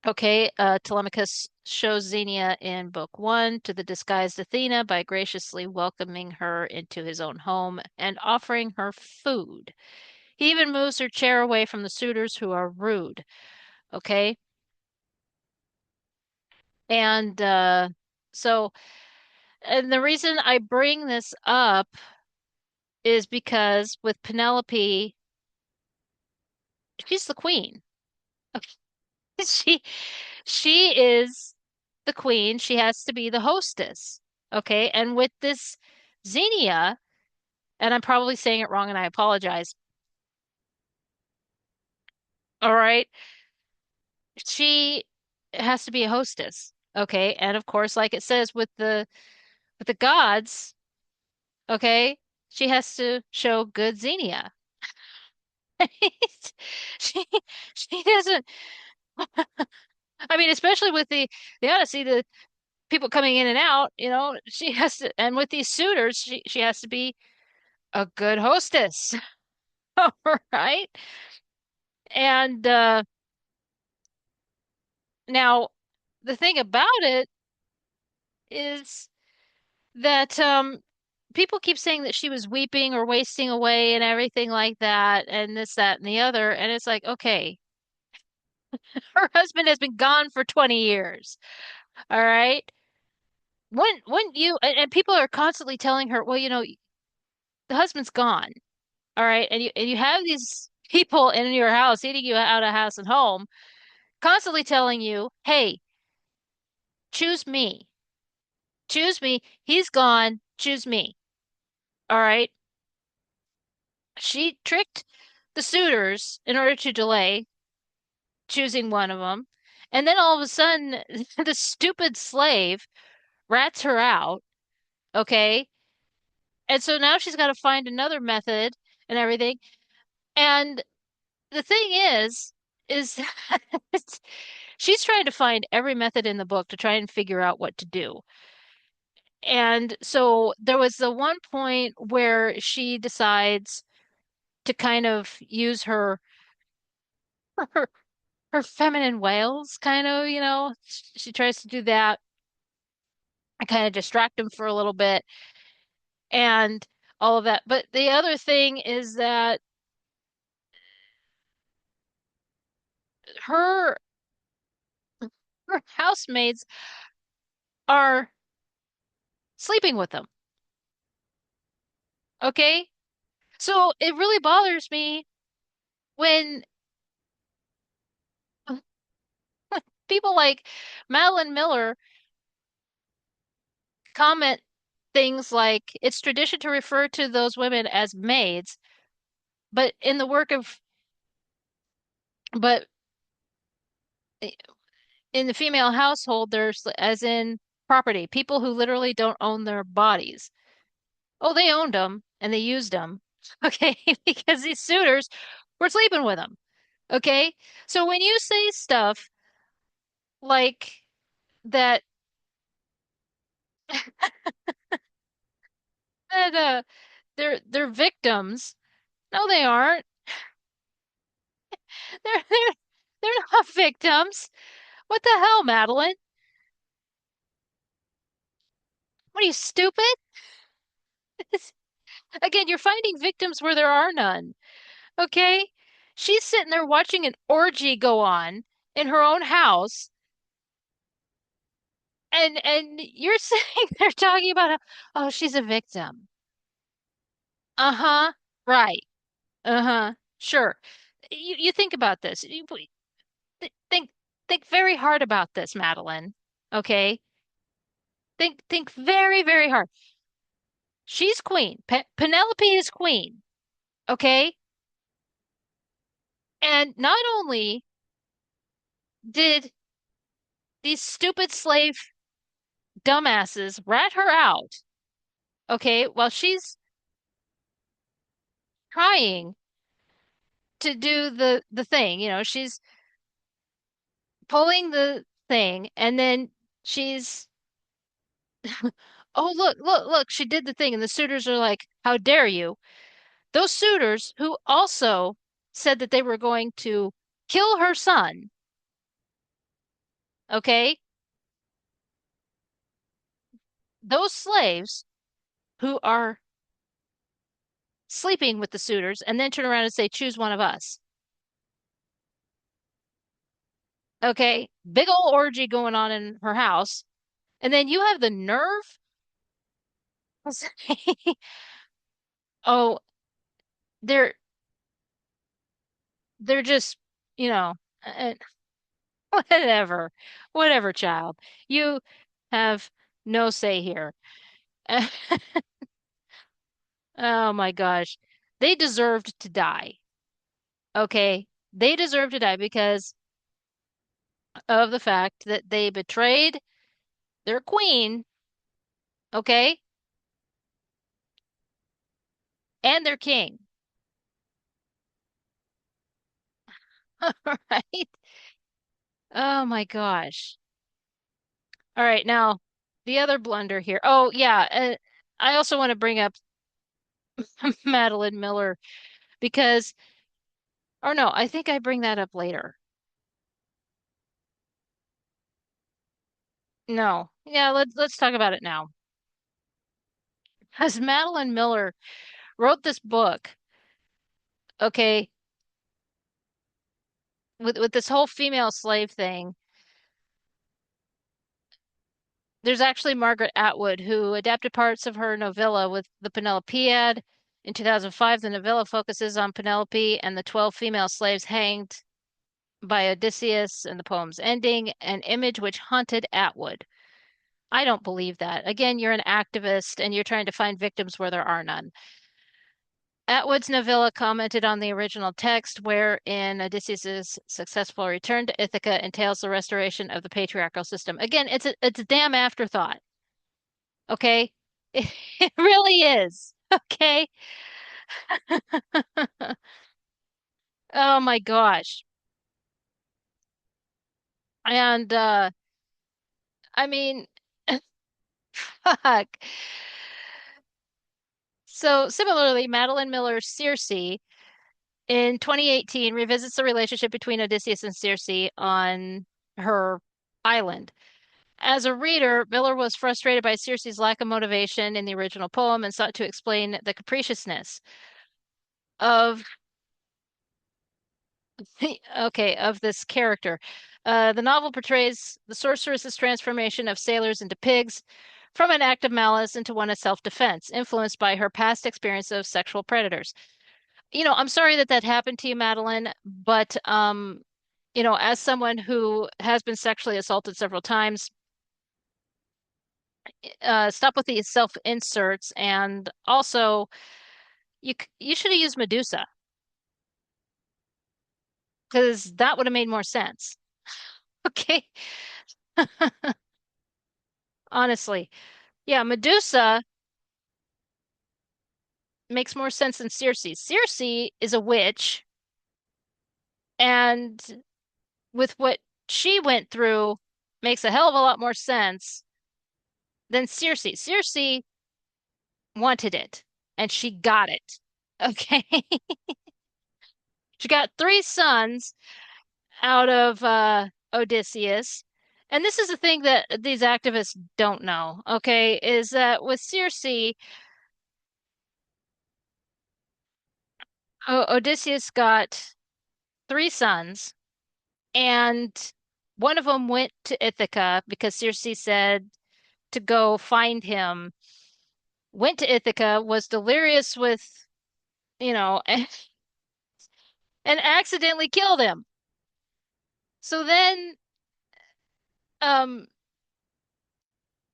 Okay, Telemachus shows Xenia in book one to the disguised Athena by graciously welcoming her into his own home and offering her food. He even moves her chair away from the suitors who are rude. Okay, and so, and the reason I bring this up is because with Penelope, she's the queen. She she is the queen. She has to be the hostess. Okay. And with this Xenia, and I'm probably saying it wrong and I apologize. All right. She has to be a hostess. Okay. And of course, like it says with the gods, okay, she has to show good Xenia. She she doesn't I mean, especially with the Odyssey, the people coming in and out, she has to, and with these suitors, she has to be a good hostess. Right? And now the thing about it is that people keep saying that she was weeping or wasting away and everything like that, and this, that, and the other. And it's like, okay, her husband has been gone for 20 years. All right. When you and people are constantly telling her, well, the husband's gone. All right. And you have these people in your house eating you out of house and home, constantly telling you, hey, choose me. Choose me. He's gone. Choose me. All right. She tricked the suitors in order to delay. choosing one of them. And then all of a sudden, the stupid slave rats her out. Okay. And so now she's got to find another method and everything. And the thing is that she's trying to find every method in the book to try and figure out what to do. And so there was the one point where she decides to kind of use her, her feminine wails, kind of, she tries to do that and kind of distract him for a little bit and all of that. But the other thing is that her her housemates are sleeping with them. Okay? So it really bothers me when people like Madeline Miller comment things like it's tradition to refer to those women as maids, but in the work of but in the female household, there's as in property, people who literally don't own their bodies. Oh, they owned them and they used them. Okay, because these suitors were sleeping with them. Okay, so when you say stuff like that, that they're victims. No, they aren't. They're they're not victims. What the hell, Madeline? What are you, stupid? Again, you're finding victims where there are none. Okay? She's sitting there watching an orgy go on in her own house, and you're sitting there talking about oh, she's a victim. Uh-huh. Right. Uh-huh. Sure. You think about this. Think think very hard about this, Madeline. Okay? Think very, very hard. She's queen. Penelope is queen. Okay? And not only did these stupid slave dumbasses rat her out, okay, while she's trying to do the thing, she's pulling the thing and then she's oh, look, she did the thing and the suitors are like, how dare you? Those suitors who also said that they were going to kill her son, okay? Those slaves who are sleeping with the suitors and then turn around and say, choose one of us. Okay? Big old orgy going on in her house. And then you have the nerve to say, oh, they're they're just, you know, uh, whatever. Whatever, child. You have no say here. Oh my gosh. They deserved to die. Okay? They deserve to die because of the fact that they betrayed their queen, okay? And their king. Right? Oh my gosh. All right, now the other blunder here. Oh yeah, I also want to bring up Madeline Miller because, or no, I think I bring that up later. No, yeah, let's talk about it now. Because Madeline Miller wrote this book, okay, with this whole female slave thing. There's actually Margaret Atwood who adapted parts of her novella with the Penelopiad. In 2005, the novella focuses on Penelope and the 12 female slaves hanged by Odysseus and the poem's ending, an image which haunted Atwood. I don't believe that. Again, you're an activist and you're trying to find victims where there are none. Atwood's novella commented on the original text, wherein Odysseus' successful return to Ithaca entails the restoration of the patriarchal system. Again, it's a damn afterthought. Okay, it really is. Okay. Oh my gosh. And I mean, fuck. So similarly, Madeline Miller's Circe in 2018 revisits the relationship between Odysseus and Circe on her island. As a reader, Miller was frustrated by Circe's lack of motivation in the original poem and sought to explain the capriciousness of of this character. The novel portrays the sorceress's transformation of sailors into pigs from an act of malice into one of self-defense, influenced by her past experience of sexual predators. I'm sorry that that happened to you, Madeline, but as someone who has been sexually assaulted several times, stop with these self-inserts, and also you should have used Medusa because that would have made more sense. Okay, honestly. Yeah, Medusa makes more sense than Circe. Circe is a witch, and with what she went through, makes a hell of a lot more sense than Circe. Circe wanted it, and she got it. Okay. She got three sons out of Odysseus. And this is the thing that these activists don't know, okay, is that with Circe, Odysseus got three sons, and one of them went to Ithaca because Circe said to go find him, went to Ithaca, was delirious with, and accidentally killed him. So then, um,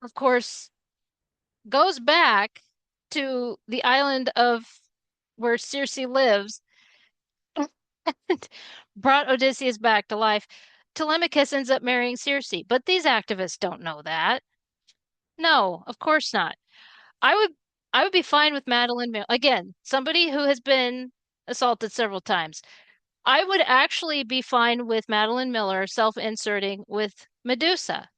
of course, goes back to the island of where Circe lives and brought Odysseus back to life. Telemachus ends up marrying Circe, but these activists don't know that. No, of course not. I would I would be fine with Madeline Miller. Again, somebody who has been assaulted several times. I would actually be fine with Madeline Miller self-inserting with Medusa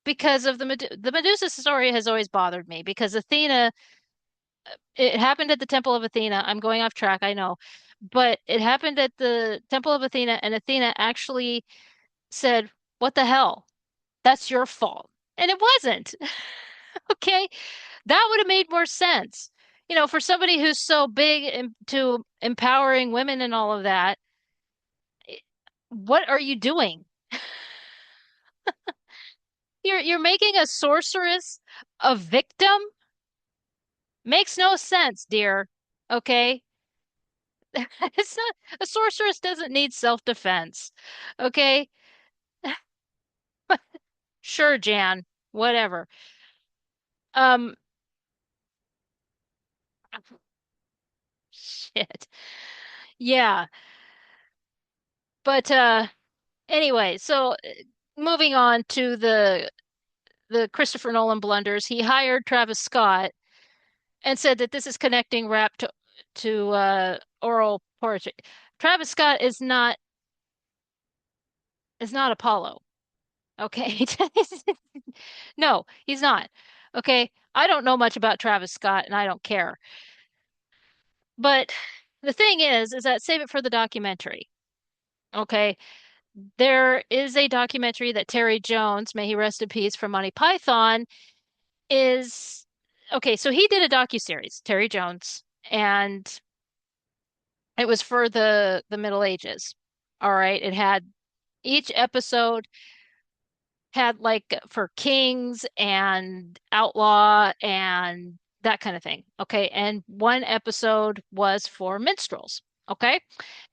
because of the Medusa story has always bothered me because Athena, it happened at the Temple of Athena. I'm going off track, I know. But it happened at the Temple of Athena, and Athena actually said, "What the hell? That's your fault." And it wasn't. Okay? That would have made more sense. For somebody who's so big into empowering women and all of that, what are you doing? You're making a sorceress a victim? Makes no sense, dear. Okay? It's not, a sorceress doesn't need self-defense. Okay? Sure, Jan. Whatever. Um, shit. Yeah. But anyway, so moving on to the Christopher Nolan blunders, he hired Travis Scott and said that this is connecting rap to oral poetry. Travis Scott is not Apollo. Okay. No, he's not. Okay. I don't know much about Travis Scott and I don't care. But the thing is that save it for the documentary. Okay. There is a documentary that Terry Jones, may he rest in peace, from Monty Python, is okay. So he did a docuseries, Terry Jones, and it was for the Middle Ages. All right. It had each episode had like for kings and outlaw and that kind of thing. Okay. And one episode was for minstrels. Okay.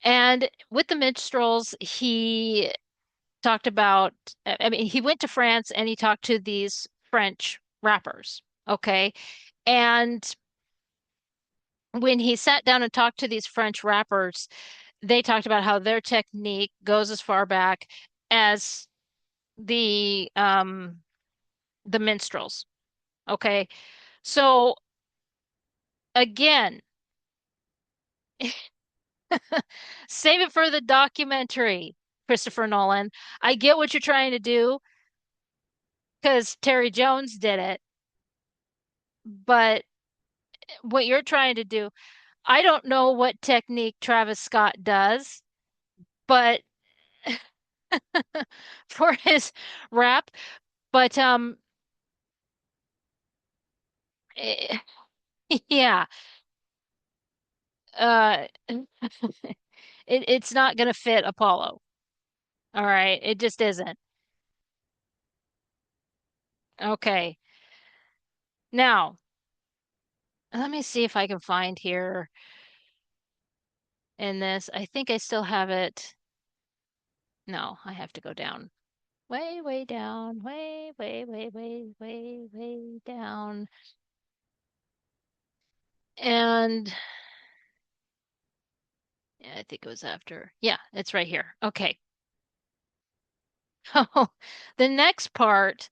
And with the minstrels, he talked about, I mean, he went to France and he talked to these French rappers. Okay. And when he sat down and talked to these French rappers, they talked about how their technique goes as far back as the minstrels. Okay. So again, save it for the documentary, Christopher Nolan. I get what you're trying to do because Terry Jones did it, but what you're trying to do, I don't know what technique Travis Scott does, but for his rap, but eh, yeah, it's not gonna fit Apollo. All right, it just isn't. Okay. Now, let me see if I can find here in this. I think I still have it. No, I have to go down. Way, way down. Way, way, way, way, way, way down. And yeah, I think it was after. Yeah, it's right here. Okay. Oh, the next part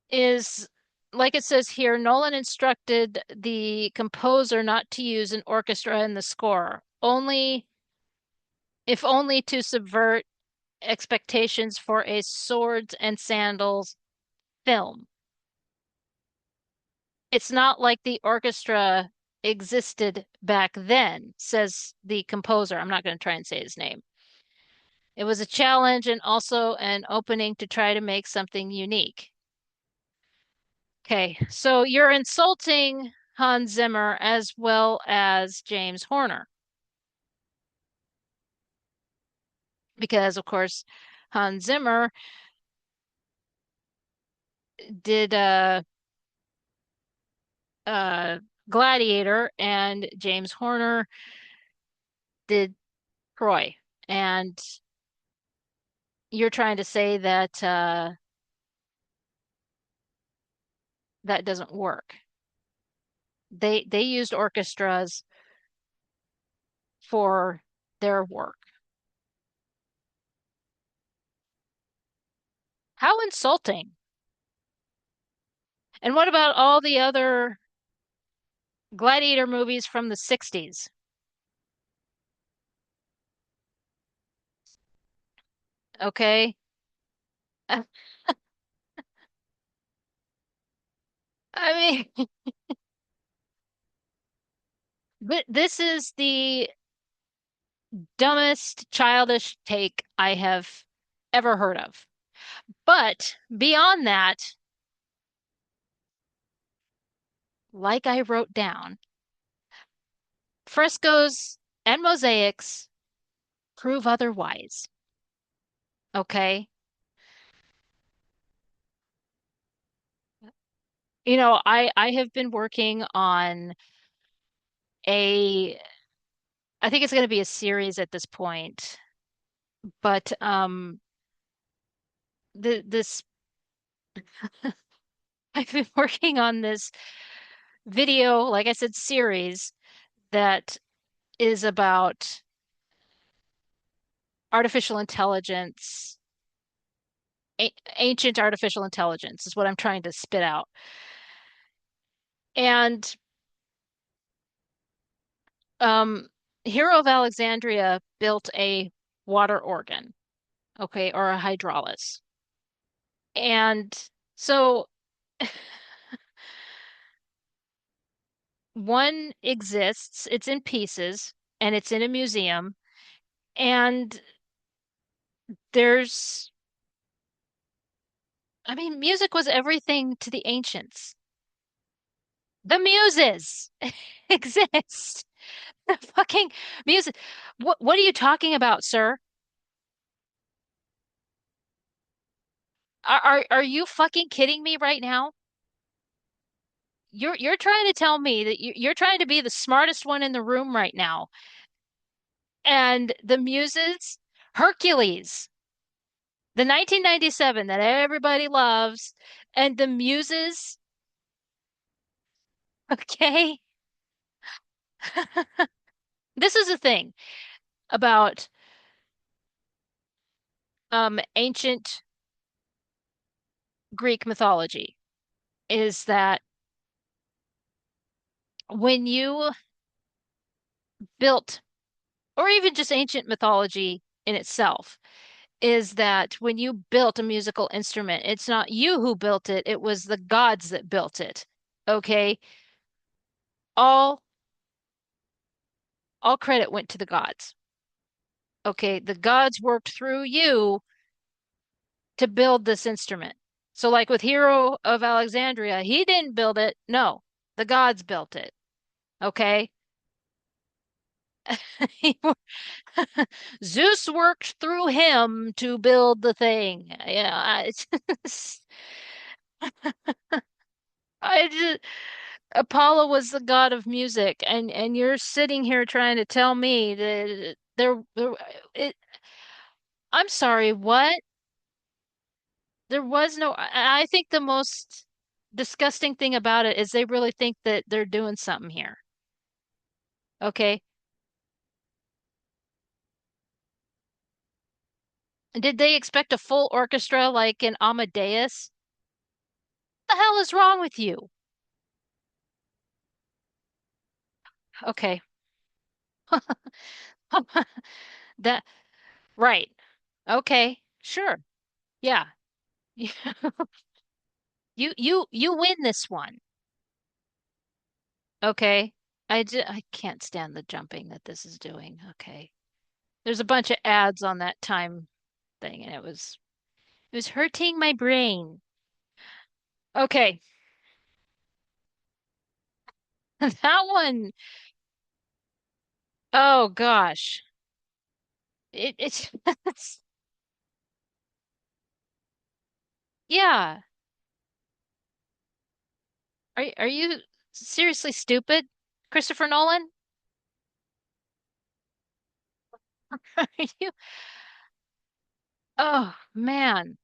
is like it says here, Nolan instructed the composer not to use an orchestra in the score, only if only to subvert expectations for a swords and sandals film. It's not like the orchestra existed back then, says the composer. I'm not going to try and say his name. It was a challenge and also an opening to try to make something unique. Okay, so you're insulting Hans Zimmer as well as James Horner because, of course, Hans Zimmer did Gladiator and James Horner did Troy. And you're trying to say that that doesn't work. They used orchestras for their work. How insulting. And what about all the other Gladiator movies from the 60s? Okay. I mean, but this is the dumbest, childish take I have ever heard of. But beyond that, like I wrote down, frescoes and mosaics prove otherwise. Okay. I have been working on a I think it's going to be a series at this point, but this I've been working on this video, like I said, series that is about artificial intelligence, ancient artificial intelligence is what I'm trying to spit out. And um, Hero of Alexandria built a water organ, okay, or a hydraulis. And so one exists, it's in pieces, and it's in a museum. And there's, I mean, music was everything to the ancients. The muses exist. The fucking music. What are you talking about, sir? Are you fucking kidding me right now? You're trying to tell me that you're trying to be the smartest one in the room right now. And the muses, Hercules, the 1997 that everybody loves, and the muses, Okay. This is the thing about ancient Greek mythology is that when you built, or even just ancient mythology in itself, is that when you built a musical instrument, it's not you who built it, it was the gods that built it. Okay? All all credit went to the gods. Okay, the gods worked through you to build this instrument. So like with Hero of Alexandria, he didn't build it. No, the gods built it. Okay? Zeus worked through him to build the thing. Yeah, I just Apollo was the god of music, and you're sitting here trying to tell me that it, I'm sorry, what? There was no, I think the most disgusting thing about it is they really think that they're doing something here. Okay. Did they expect a full orchestra like in Amadeus? What the hell is wrong with you? Okay. That, right. Okay. Sure. Yeah. You win this one. Okay. I can't stand the jumping that this is doing. Okay. There's a bunch of ads on that time thing and it was hurting my brain. Okay. That one, oh gosh. It's it's yeah. Are you seriously stupid? Christopher Nolan? Are you Oh man.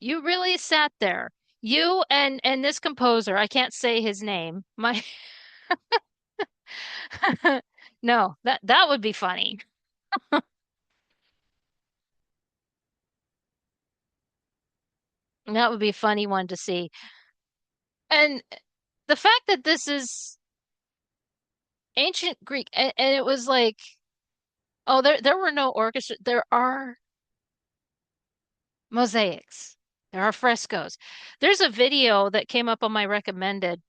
You really sat there. You and this composer, I can't say his name. My No, that would be funny. That would be a funny one to see. And the fact that this is ancient Greek and it was like, oh, there were no orchestra. There are mosaics. There are frescoes. There's a video that came up on my recommended.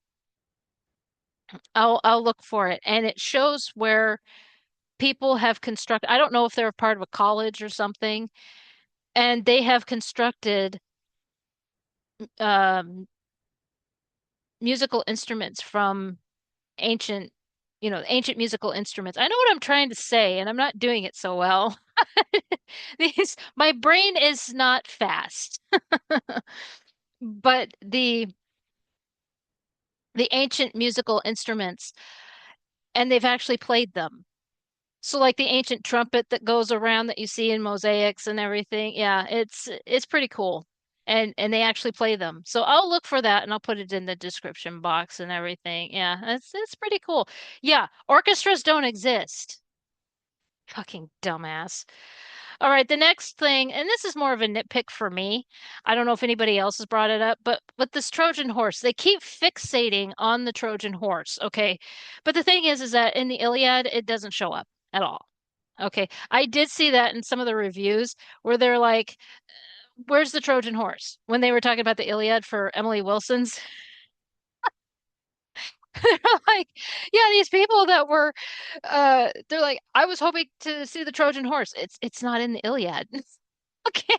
I'll look for it, and it shows where people have constructed. I don't know if they're part of a college or something, and they have constructed um, musical instruments from ancient, ancient musical instruments. I know what I'm trying to say, and I'm not doing it so well. My brain is not fast, but the ancient musical instruments, and they've actually played them. So like the ancient trumpet that goes around that you see in mosaics and everything. Yeah, it's pretty cool. And they actually play them. So I'll look for that and I'll put it in the description box and everything. Yeah, it's pretty cool. Yeah, orchestras don't exist. Fucking dumbass. All right, the next thing, and this is more of a nitpick for me. I don't know if anybody else has brought it up, but with this Trojan horse, they keep fixating on the Trojan horse, okay? But the thing is that in the Iliad, it doesn't show up at all. Okay, I did see that in some of the reviews where they're like, "Where's the Trojan horse?" When they were talking about the Iliad for Emily Wilson's, they're like, "Yeah, these people that were, they're like, I was hoping to see the Trojan horse. It's not in the Iliad." Okay,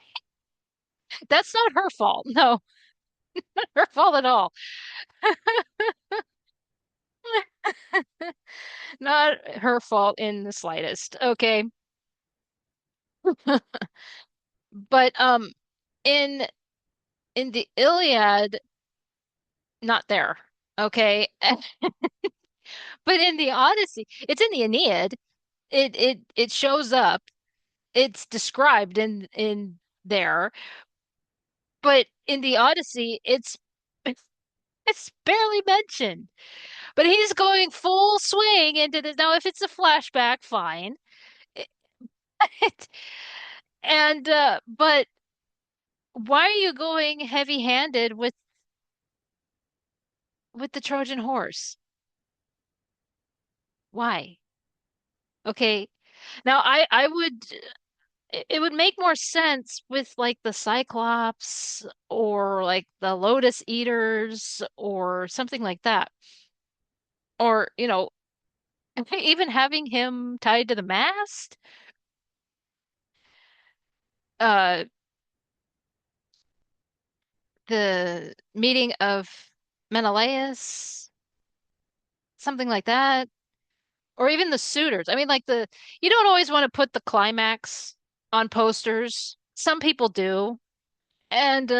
that's not her fault. No, not her fault at all. Not her fault in the slightest. Okay. But in in the Iliad, not there. Okay. But in the Odyssey, it's in the Aeneid. It shows up. It's described in there. But in the Odyssey, it's It's barely mentioned. But he's going full swing into this. Now, if it's a flashback, fine. And but why are you going heavy-handed with the Trojan horse? Why? Okay. Now I would it would make more sense with like the Cyclops or like the Lotus Eaters or something like that. Or, even having him tied to the mast, uh the meeting of Menelaus, something like that. Or even the suitors. I mean, like you don't always want to put the climax on posters. Some people do. And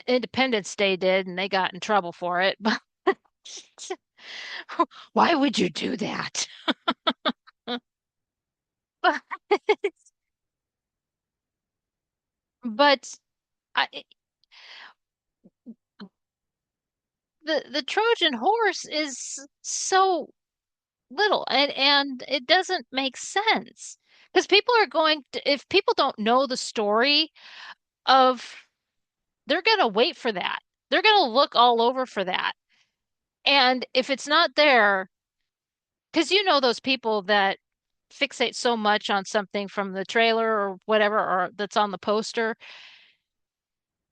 Independence Day did, and they got in trouble for it. But why would you do that? But but I, the Trojan horse is so little, and it doesn't make sense because people are going to, if people don't know the story of, they're going to wait for that. They're going to look all over for that. And if it's not there, because you know those people that fixate so much on something from the trailer or whatever, or that's on the poster,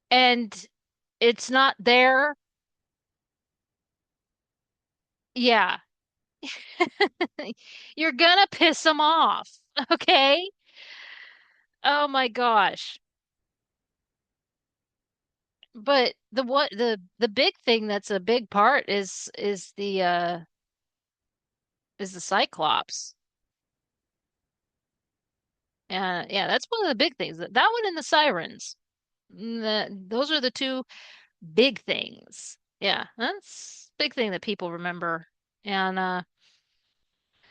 and it's not there, yeah, you're gonna piss them off. Okay? Oh my gosh. But the big thing that's a big part is the Cyclops. Yeah, that's one of the big things. That one and the Sirens. Those are the two big things. Yeah, that's a big thing that people remember. And now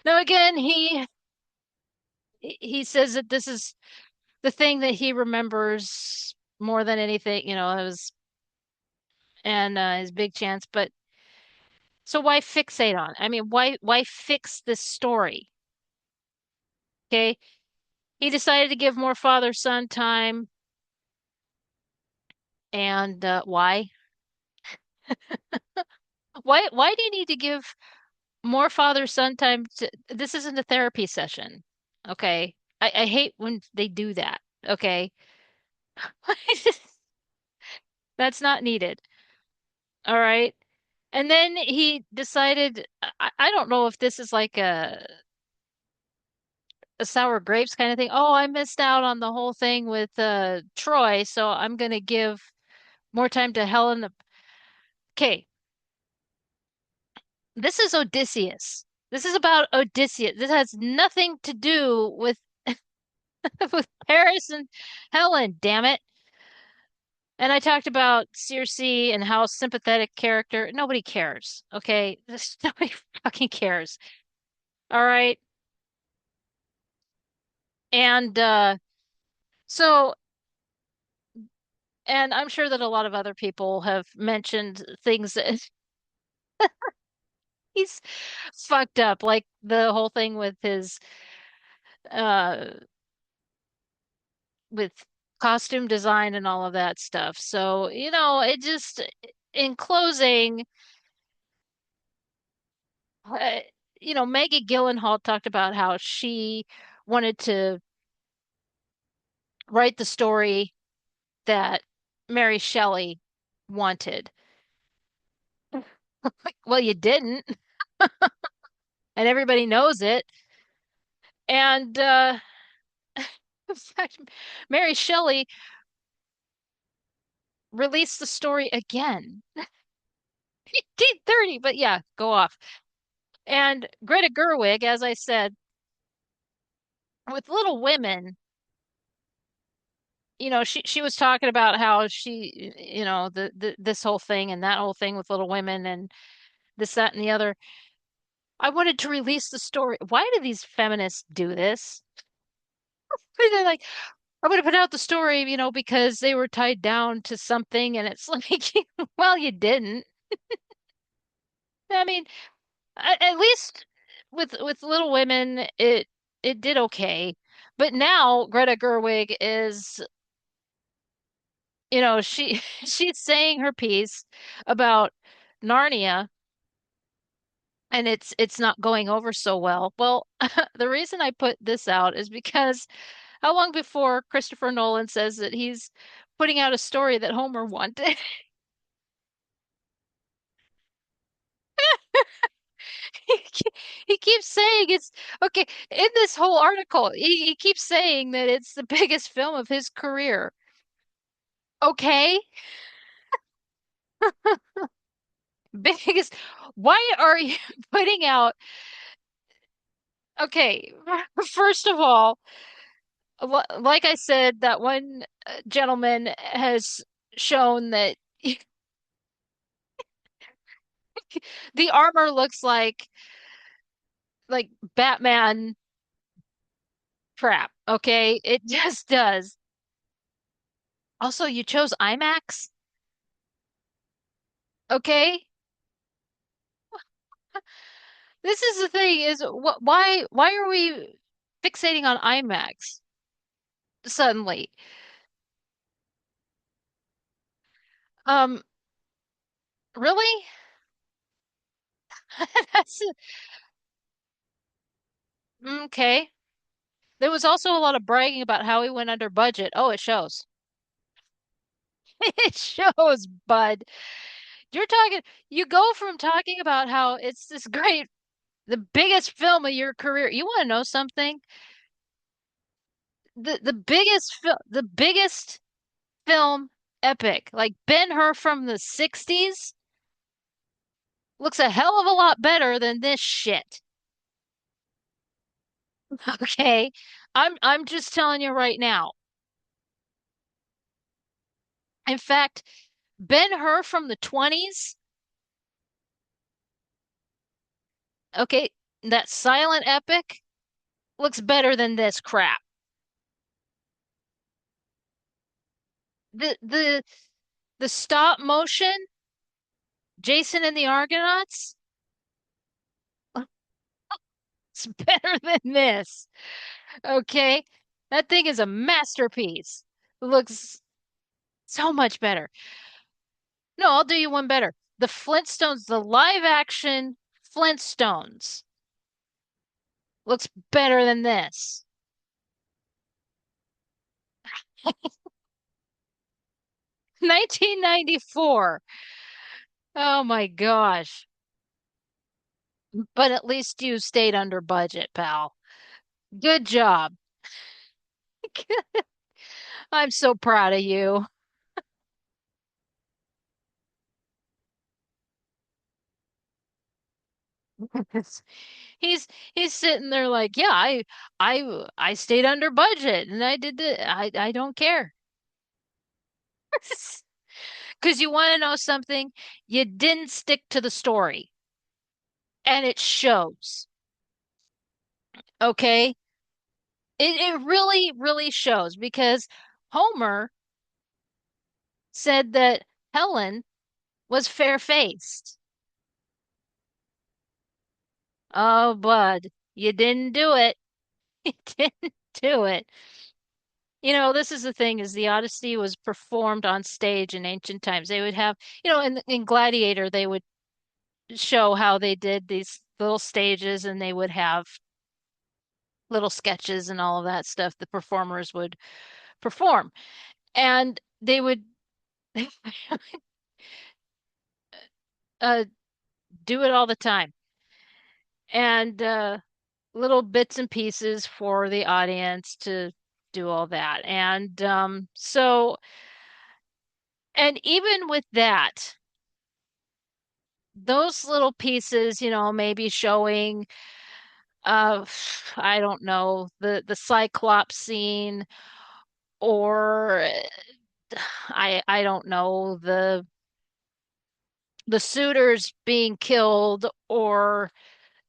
again, he says that this is the thing that he remembers more than anything, it was and his big chance. But so why fixate on? I mean, why fix this story? Okay, he decided to give more father-son time, and why? Why do you need to give more father-son time this isn't a therapy session. Okay. I hate when they do that. Okay. That's not needed. All right. And then he decided, I don't know if this is like a sour grapes kind of thing. Oh, I missed out on the whole thing with Troy, so I'm gonna give more time to Helen. Okay, this is Odysseus. This is about Odysseus. This has nothing to do with with Paris and Helen, damn it. And I talked about Circe and how sympathetic character. Nobody cares, okay? This, nobody fucking cares. All right. And so, and I'm sure that a lot of other people have mentioned things that he's fucked up, like the whole thing uh with costume design and all of that stuff. So, it just, in closing, uh, Maggie Gyllenhaal talked about how she wanted to write the story that Mary Shelley wanted. Well, you didn't, and everybody knows it. And in fact, Mary Shelley released the story again. 1830, but yeah, go off. And Greta Gerwig, as I said, with Little Women, she was talking about how she, this whole thing and that whole thing with Little Women and this, that, and the other. I wanted to release the story. Why do these feminists do this? They're like, I'm going to put out the story, because they were tied down to something. And it's like, well, you didn't. I mean, at least with Little Women, it did okay. But now Greta Gerwig is, she she's saying her piece about Narnia, and it's not going over so well. Well, the reason I put this out is because how long before Christopher Nolan says that he's putting out a story that Homer wanted? He keeps saying it's okay. In this whole article, he keeps saying that it's the biggest film of his career. Okay, biggest. Why are you putting out? Okay, first of all, like I said, that one gentleman has shown that the armor looks like Batman crap. Okay, it just does. Also, you chose IMAX. Okay, this is the thing: is what? Why are we fixating on IMAX suddenly? Um, really? That's okay. There was also a lot of bragging about how he went under budget. Oh, it shows. It shows, bud. You're talking, you go from talking about how it's this great, the biggest film of your career. You want to know something? The biggest film epic, like Ben-Hur from the 60s, looks a hell of a lot better than this shit. Okay? I'm just telling you right now. In fact, Ben-Hur from the 20s, okay, that silent epic looks better than this crap. The the stop motion Jason and the Argonauts, it's better than this. Okay? That thing is a masterpiece. It looks so much better. No, I'll do you one better. The Flintstones, the live action Flintstones looks better than this. 1994. Oh my gosh. But at least you stayed under budget, pal. Good job. I'm so proud of you. He's he's sitting there like, yeah, I stayed under budget and I did I don't care. Because you want to know something? You didn't stick to the story, and it shows. Okay? It really, really shows because Homer said that Helen was fair-faced. Oh, bud, you didn't do it. You didn't do it. This is the thing is the Odyssey was performed on stage in ancient times. They would have, in Gladiator, they would show how they did these little stages and they would have little sketches and all of that stuff the performers would perform. And they would uh, do it all the time. And little bits and pieces for the audience to do all that. And and even with that, those little pieces, maybe showing uh I don't know, the Cyclops scene or I don't know, the suitors being killed or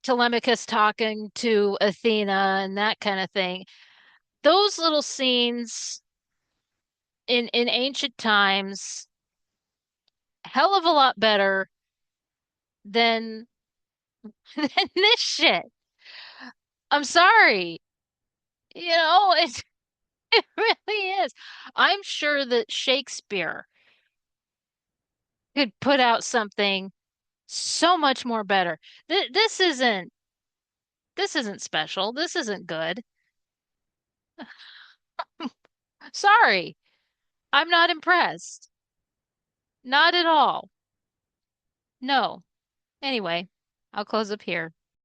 Telemachus talking to Athena and that kind of thing. Those little scenes in ancient times, hell of a lot better than than this shit. I'm sorry. It really is. I'm sure that Shakespeare could put out something so much more better. This isn't special. This isn't good. Sorry. I'm not impressed. Not at all. No. Anyway, I'll close up here.